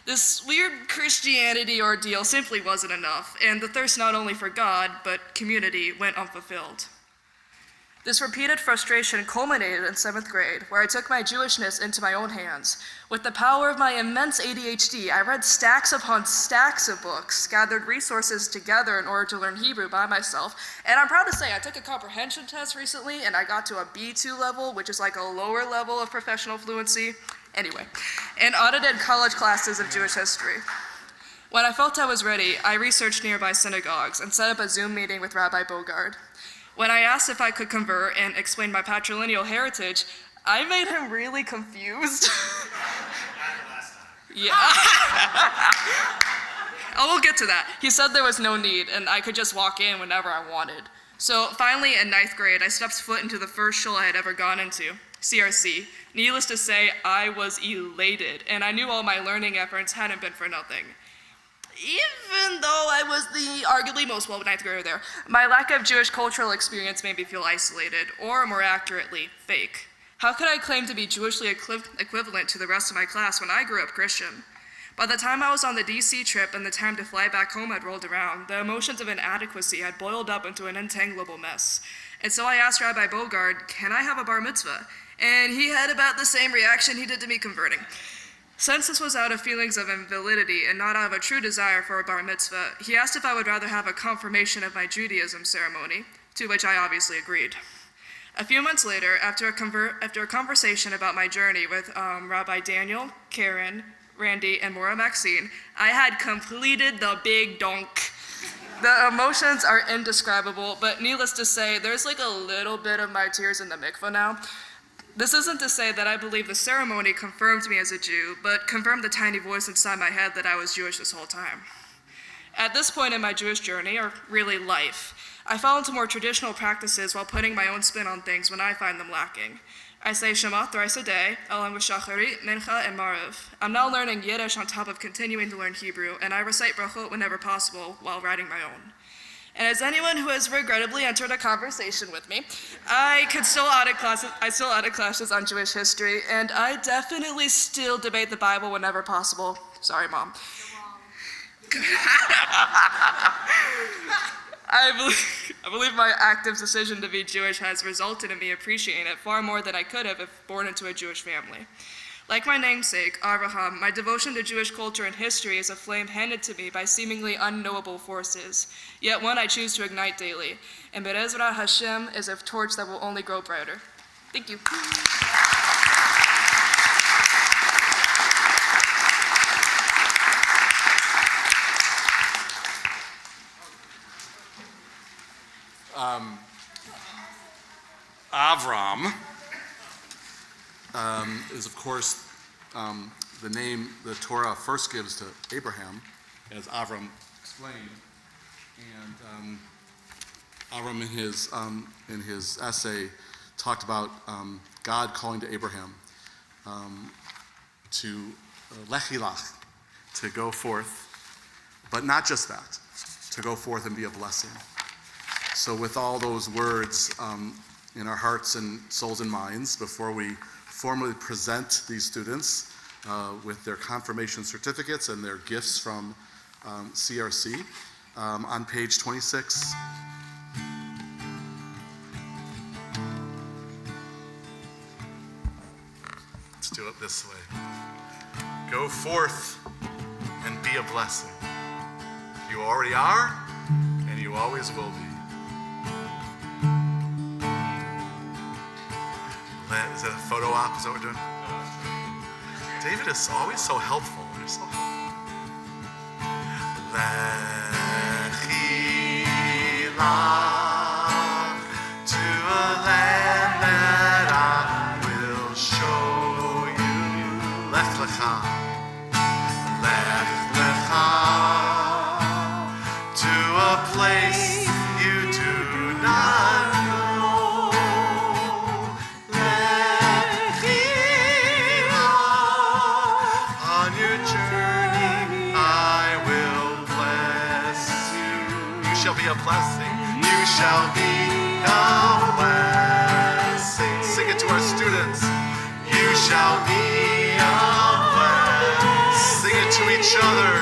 This weird Christianity ordeal simply wasn't enough, and the thirst not only for God, but community went unfulfilled. This repeated frustration culminated in 7th grade, where I took my Jewishness into my own hands. With the power of my immense ADHD, I read stacks upon stacks of books, gathered resources together in order to learn Hebrew by myself, and I'm proud to say I took a comprehension test recently, and I got to a B2 level, which is like a lower level of professional fluency. Anyway, and audited college classes of Jewish history. When I felt I was ready, I researched nearby synagogues and set up a Zoom meeting with Rabbi Bogard. When I asked if I could convert and explain my patrilineal heritage, I made him really confused. Yeah. I will get to that. He said there was no need and I could just walk in whenever I wanted. So finally in 9th grade, I stepped foot into the first shul I had ever gone into, CRC. Needless to say, I was elated, and I knew all my learning efforts hadn't been for nothing. Even though I was the arguably most well 9th grader there, my lack of Jewish cultural experience made me feel isolated, or more accurately, fake. How could I claim to be Jewishly equivalent to the rest of my class when I grew up Christian? By the time I was on the DC trip and the time to fly back home had rolled around, the emotions of inadequacy had boiled up into an untanglable mess. And so I asked Rabbi Bogard, can I have a bar mitzvah? And he had about the same reaction he did to me converting. Since this was out of feelings of invalidity and not out of a true desire for a bar mitzvah, he asked if I would rather have a confirmation of my Judaism ceremony, to which I obviously agreed. A few months later, after a conversation about my journey with Rabbi Daniel, Karen, Randy, and Maura Maxine, I had completed the big donk. The emotions are indescribable, but needless to say, there's like a little bit of my tears in the mikveh now. This isn't to say that I believe the ceremony confirmed me as a Jew, but confirmed the tiny voice inside my head that I was Jewish this whole time. At this point in my Jewish journey, or really life, I fell into more traditional practices while putting my own spin on things when I find them lacking. I say Shema thrice a day, along with Shacharit, Mincha, and Maariv. I'm now learning Yiddish on top of continuing to learn Hebrew, and I recite brachot whenever possible while writing my own. And as anyone who has regrettably entered a conversation with me, I still audit classes on Jewish history, and I definitely still debate the Bible whenever possible. Sorry, Mom. I believe my active decision to be Jewish has resulted in me appreciating it far more than I could have if born into a Jewish family. Like my namesake, Avraham, my devotion to Jewish culture and history is a flame handed to me by seemingly unknowable forces, yet one I choose to ignite daily. And Be'ezrat Hashem is a torch that will only grow brighter. Thank you. Avram is, of course, the name the Torah first gives to Abraham, as Avram explained. And Avram, in his essay, talked about God calling to Abraham to lechilach, to go forth, but not just that, to go forth and be a blessing. So with all those words in our hearts and souls and minds, before we formally present these students with their confirmation certificates and their gifts from CRC, on page 26. Let's do it this way. Go forth and be a blessing. You already are, and you always will be. Is that a photo op? Is that what we're doing? David is always so helpful. You're so helpful. Lechilach to a land that I will show you. Lech lecha. Lech lecha to a place you do not know. On your journey, I will bless you. You shall be a blessing. You shall be a blessing. Sing it to our students. You shall be a blessing. Sing it to each other.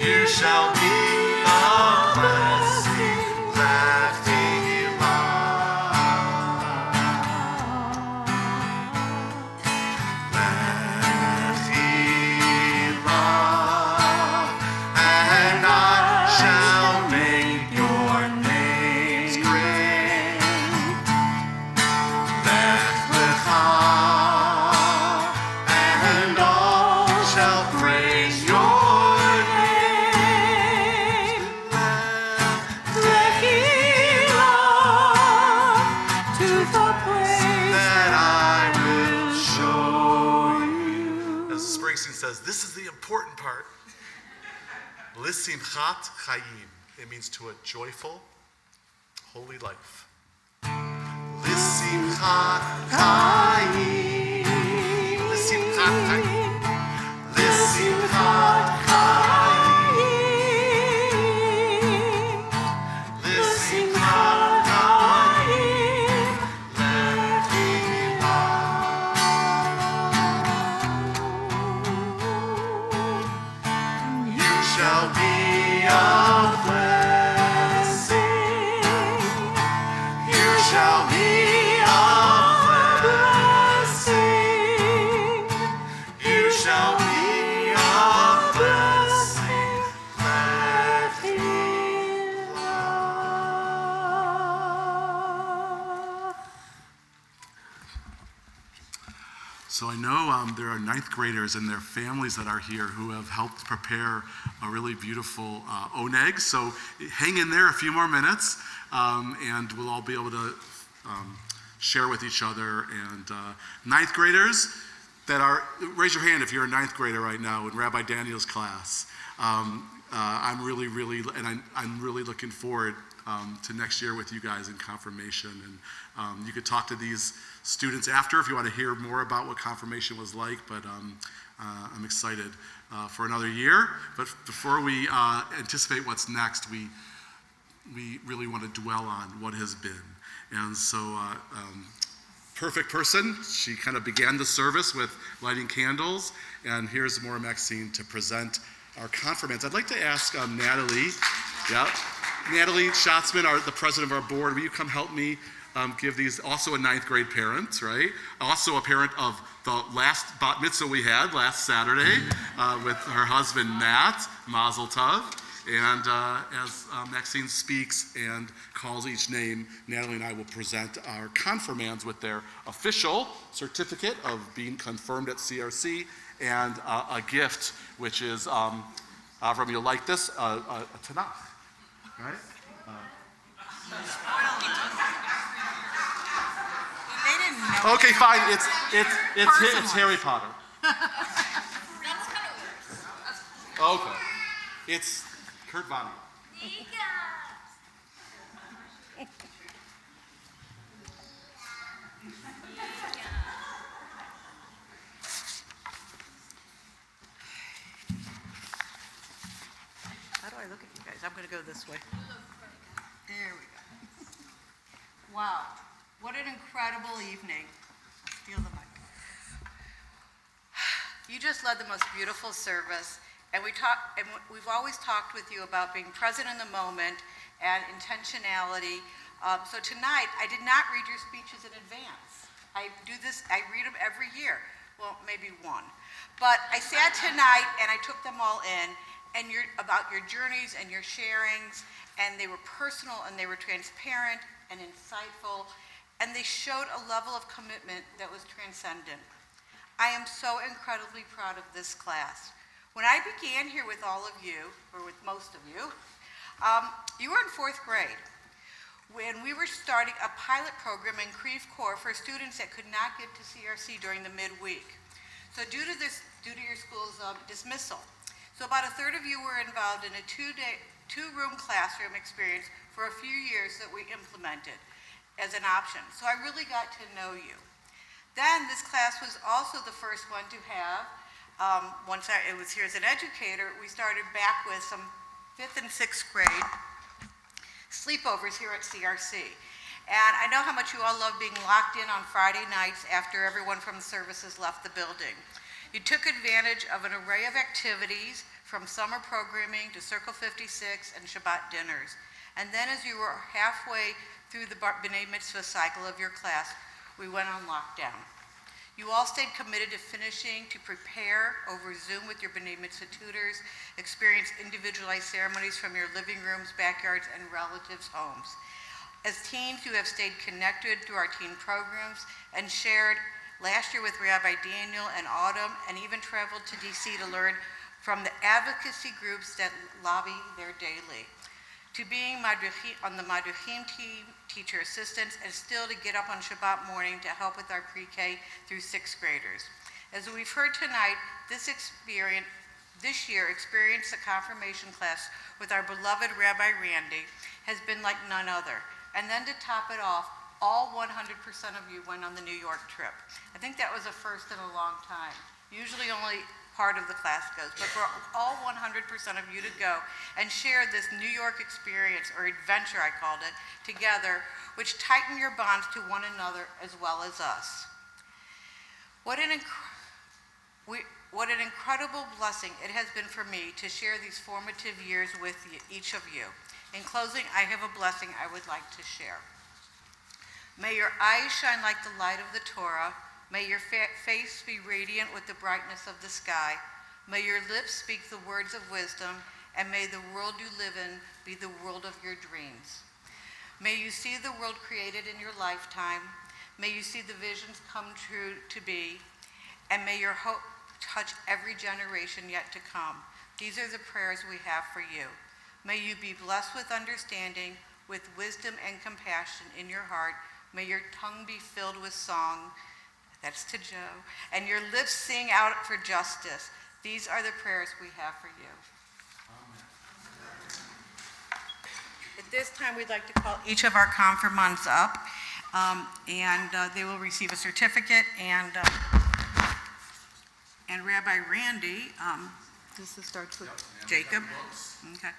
You shall be a blessing. And I shall make your names great. Lech lecha, and all shall praise your name. Lechila, to the place that I will show you. As Springsteen says, this is the important part. Lisimchat chayim. It means to a joyful, holy life. Lisimchat chayim. Lisimchat chayim. Lisimchat chayim. Lisimchat chayim. You shall be a blessing. You shall be a blessing. So I know there are ninth graders and their families that are here who have helped prepare a really beautiful oneg. So hang in there a few more minutes, and we'll all be able to share with each other. And ninth graders that are, raise your hand if you're a ninth grader right now in Rabbi Daniel's class. I'm really looking forward to next year with you guys in confirmation. And you could talk to these students after if you want to hear more about what confirmation was like, but I'm excited for another year. But before we anticipate what's next, we really want to dwell on what has been. And so perfect person, she kind of began the service with lighting candles, and here's Maura Maxine to present our confirmants. I'd like to ask Natalie, Natalie Schatzman, the president of our board, will you come help me give these, also a ninth grade parent, right? Also a parent of the last bat mitzvah we had last Saturday with her husband Matt, Mazel Tov. And as Maxine speaks and calls each name, Natalie and I will present our confirmands with their official certificate of being confirmed at CRC and a gift, which is, Avram, you'll like this, a Tanakh, right? They didn't know. Okay, fine. It's Harry Potter. Okay, it's Kurt Vonnegut. How do I look at you guys? I'm going to go this way. There we go. Wow, what an incredible evening. Steal the mic. You just led the most beautiful service, and we've always talked with you about being present in the moment and intentionality. So tonight, I did not read your speeches in advance. I do this, I read them every year. Well, maybe one. But I sat tonight and I took them all in, and about your journeys and your sharings, and they were personal and they were transparent and insightful, and they showed a level of commitment that was transcendent. I am so incredibly proud of this class. When I began here with all of you, or with most of you, you were in 4th grade when we were starting a pilot program in Creve Coeur for students that could not get to CRC during the midweek. So due to your school's dismissal, so about a third of you were involved in a two-room classroom experience for a few years that we implemented as an option. So I really got to know you. Then this class was also the first one to have, once it was here as an educator, we started back with some 5th and 6th grade sleepovers here at CRC. And I know how much you all love being locked in on Friday nights after everyone from the services left the building. You took advantage of an array of activities from summer programming to Circle 56 and Shabbat dinners. And then as you were halfway through the B'nai Mitzvah cycle of your class, we went on lockdown. You all stayed committed to finishing, to prepare over Zoom with your B'nai Mitzvah tutors, experience individualized ceremonies from your living rooms, backyards, and relatives' homes. As teens, you have stayed connected through our teen programs and shared last year with Rabbi Daniel and Autumn, and even traveled to DC to learn from the advocacy groups that lobby there daily, to being on the Madruchim team, teacher assistants, and still to get up on Shabbat morning to help with our pre-K through 6th graders. As we've heard tonight, this year experience the confirmation class with our beloved Rabbi Randy has been like none other. And then to top it off, all 100% of you went on the New York trip. I think that was a first in a long time. Usually only part of the class goes, but for all 100% of you to go and share this New York experience, or adventure I called it, together, which tighten your bonds to one another as well as us. What an incredible blessing it has been for me to share these formative years with each of you. In closing, I have a blessing I would like to share. May your eyes shine like the light of the Torah. May your face be radiant with the brightness of the sky. May your lips speak the words of wisdom, and may the world you live in be the world of your dreams. May you see the world created in your lifetime. May you see the visions come true to be. and may your hope touch every generation yet to come. These are the prayers we have for you. May you be blessed with understanding, with wisdom and compassion in your heart. May your tongue be filled with song, that's to Joe, and your lips sing out for justice. These are the prayers we have for you. At this time, we'd like to call each of our confirmands up, and they will receive a certificate. And Rabbi Randy, this starts with Jacob. Okay.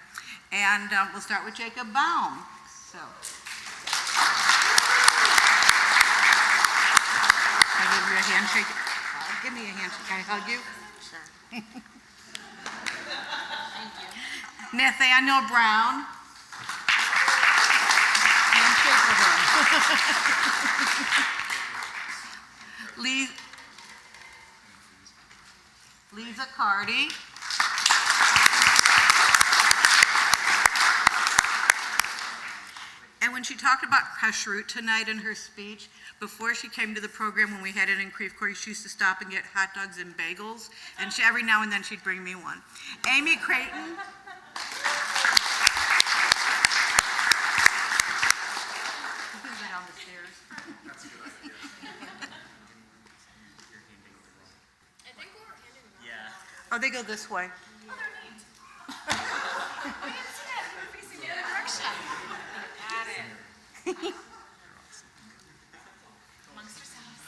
And we'll start with Jacob Baum. So. I give you a handshake. Give me a handshake. Can I hug you? Sure. Thank you. Nathaniel Brown. Handshake for him. Lisa Cardy. And when she talked about kashrut tonight in her speech, before she came to the program when we had it in Creve Coeur, she used to stop and get hot dogs and bagels, and every now and then she'd bring me one. Amy Creighton. You can go down the stairs. That's a good idea. I think we're handing them. Yeah. Oh, they go this way. Oh, they're neat. I didn't see that. We're facing the other direction. Got it. Amongst ourselves.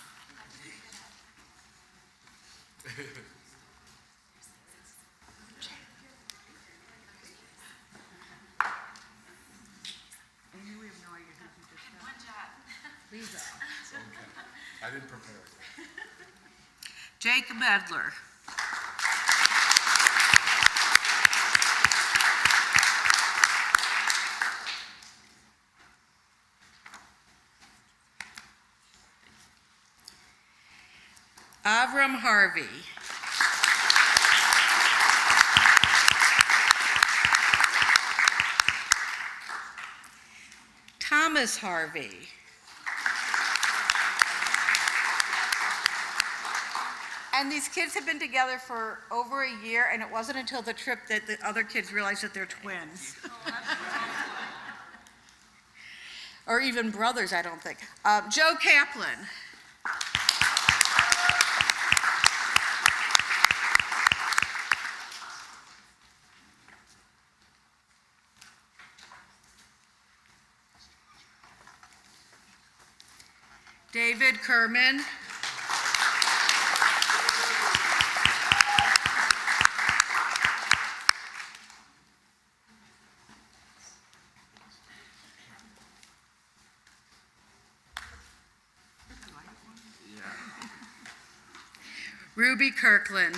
Amy, we have no idea who you just got. One job. Lisa. Okay. I didn't prepare. Jake Medler. Avram Harvey. Thomas Harvey. And these kids have been together for over a year, and it wasn't until the trip that the other kids realized that they're twins. Or even brothers, I don't think. Joe Kaplan. David Kerman. Ruby Kirkland.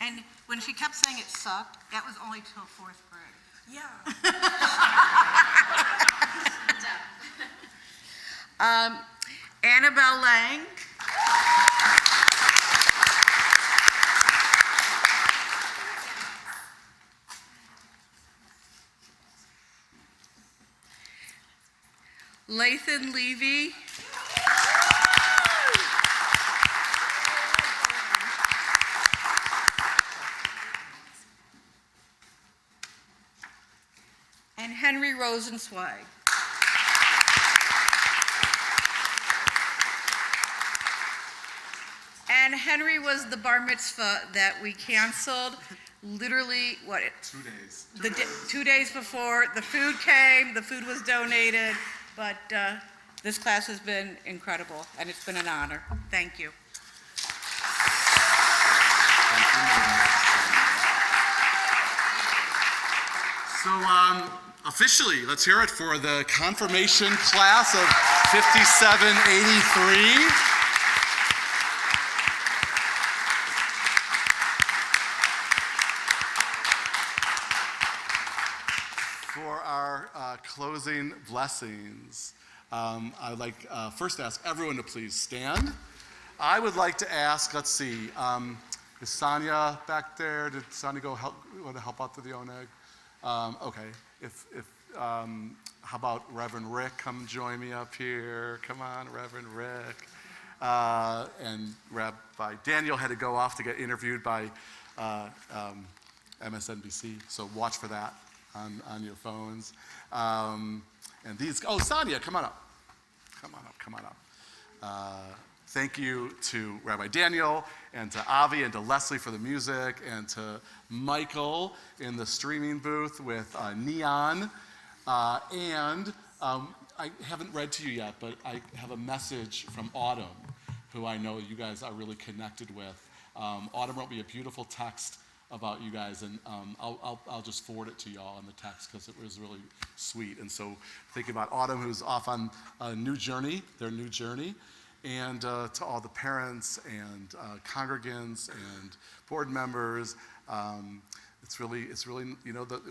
And when she kept saying it sucked, that was only till 4th grade. Yeah. Annabelle Lang. Lathan Levy. And Henry Rosenzweig. And Henry was the bar mitzvah that we canceled literally, 2 days. 2 days before the food came, the food was donated, but this class has been incredible, and it's been an honor. Thank you. So officially, let's hear it for the confirmation class of 5783. For our closing blessings, I would like first to ask everyone to please stand. I would like to ask, let's see, Is Sonia back there? Did Sonia want to help out to the Oneg? Okay. How about Reverend Rick come join me up here? Come on, Reverend Rick. And Rabbi Daniel had to go off to get interviewed by MSNBC, so watch for that on your phones. Sonia, come on up. Come on up. Thank you to Rabbi Daniel and to Avi and to Leslie for the music and to Michael in the streaming booth with Neon. I haven't read to you yet, but I have a message from Autumn, who I know you guys are really connected with. Autumn wrote me a beautiful text about you guys, and I'll just forward it to y'all in the text because it was really sweet. And so thinking about Autumn, who's off on their new journey, and to all the parents and congregants and board members. It's really,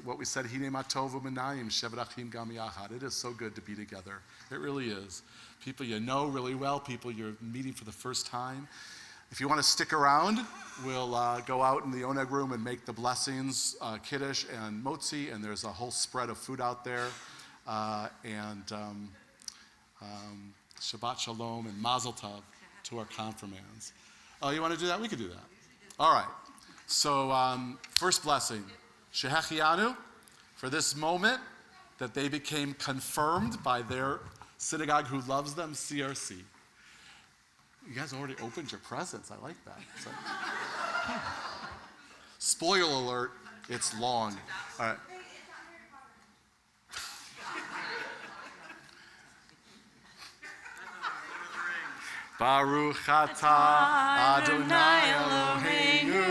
what we said, Hine Matov U'Manayim Shevet Achim Gam Yachad. It is so good to be together. It really is. People you know really well, people you're meeting for the first time. If you want to stick around, we'll go out in the Oneg room and make the blessings, Kiddush and Motzi, and there's a whole spread of food out there. Shabbat Shalom and Mazel Tov to our confirmands. Oh, you want to do that? We could do that. All right. So first blessing, Shehechianu, for this moment that they became confirmed by their synagogue who loves them, CRC. You guys already opened your presents. I like that. Spoiler alert, it's long. All right. Baruch atah Adonai Eloheinu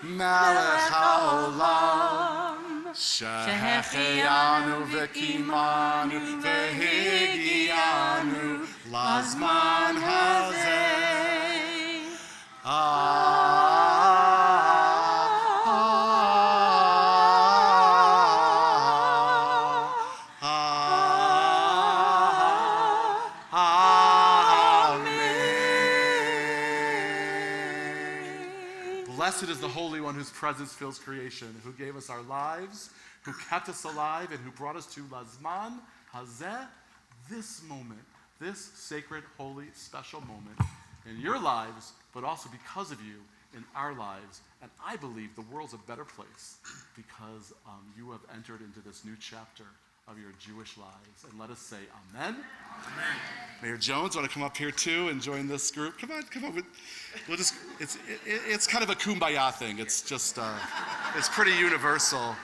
melech haolam shehechianu v'kimanu v'higianu lazman hazeh. Blessed is the Holy One whose presence fills creation, who gave us our lives, who kept us alive, and who brought us to Lazman Hazeh, this moment, this sacred, holy, special moment in your lives, but also because of you in our lives. And I believe the world's a better place because you have entered into this new chapter of your Jewish lives. And let us say amen. Amen. Mayor Jones, want to come up here too and join this group? Come on. It's kind of a kumbaya thing. It's just, it's pretty universal.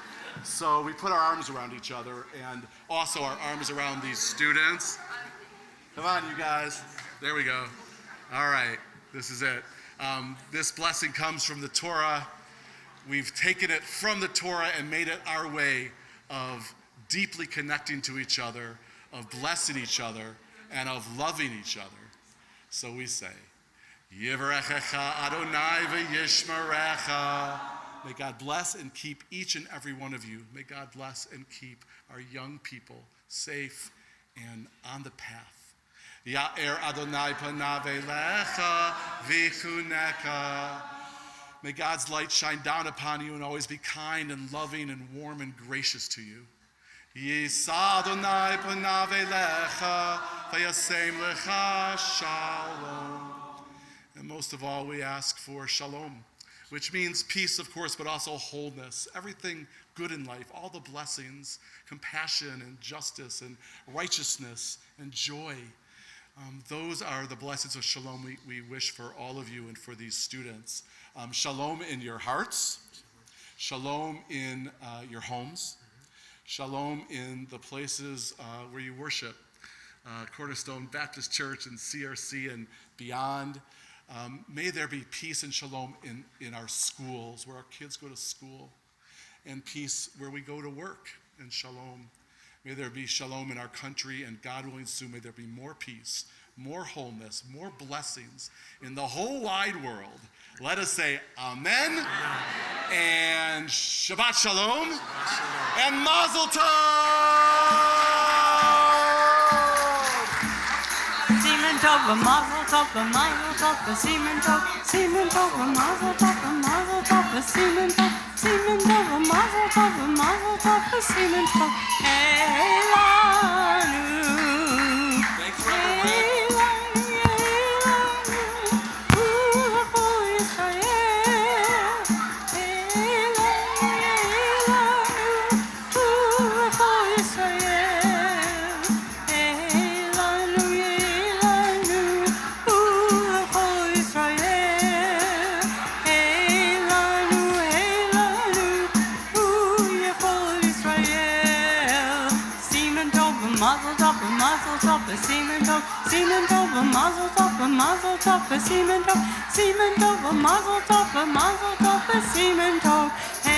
So we put our arms around each other and also our arms around these students. Come on, you guys. There we go. All right, this is it. This blessing comes from the Torah. We've taken it from the Torah and made it our way of deeply connecting to each other, of blessing each other, and of loving each other. So we say, Yivarechecha Adonai v'yishmerecha. May God bless and keep each and every one of you. May God bless and keep our young people safe and on the path. Ya'er Adonai panav elecha v'chuneka. May God's light shine down upon you and always be kind and loving and warm and gracious to you. Yisa Adonai panav elecha v'yasem lecha shalom. And most of all, we ask for shalom, which means peace, of course, but also wholeness. Everything good in life, all the blessings, compassion and justice and righteousness and joy. Those are the blessings of shalom we wish for all of you and for these students. Shalom in your hearts, shalom in your homes, shalom in the places where you worship, Cornerstone Baptist Church and CRC and beyond. May there be peace and shalom in our schools, where our kids go to school, and peace where we go to work, and shalom. May there be shalom in our country, and God willing soon, may there be more peace, more wholeness, more blessings in the whole wide world. Let us say amen, and Shabbat Shalom, and Mazel Tov! tov, a mazel tov, a mazel tov, a semen tov, a mazel tov, a mazel tov, a semen tov, a mazel tov, a semen tov. Hey, lanu. Thanks for everyone. Semen tov, a mazel tov, a mazel tov, a semen tov, a mazel tov, a semen tov. Hey.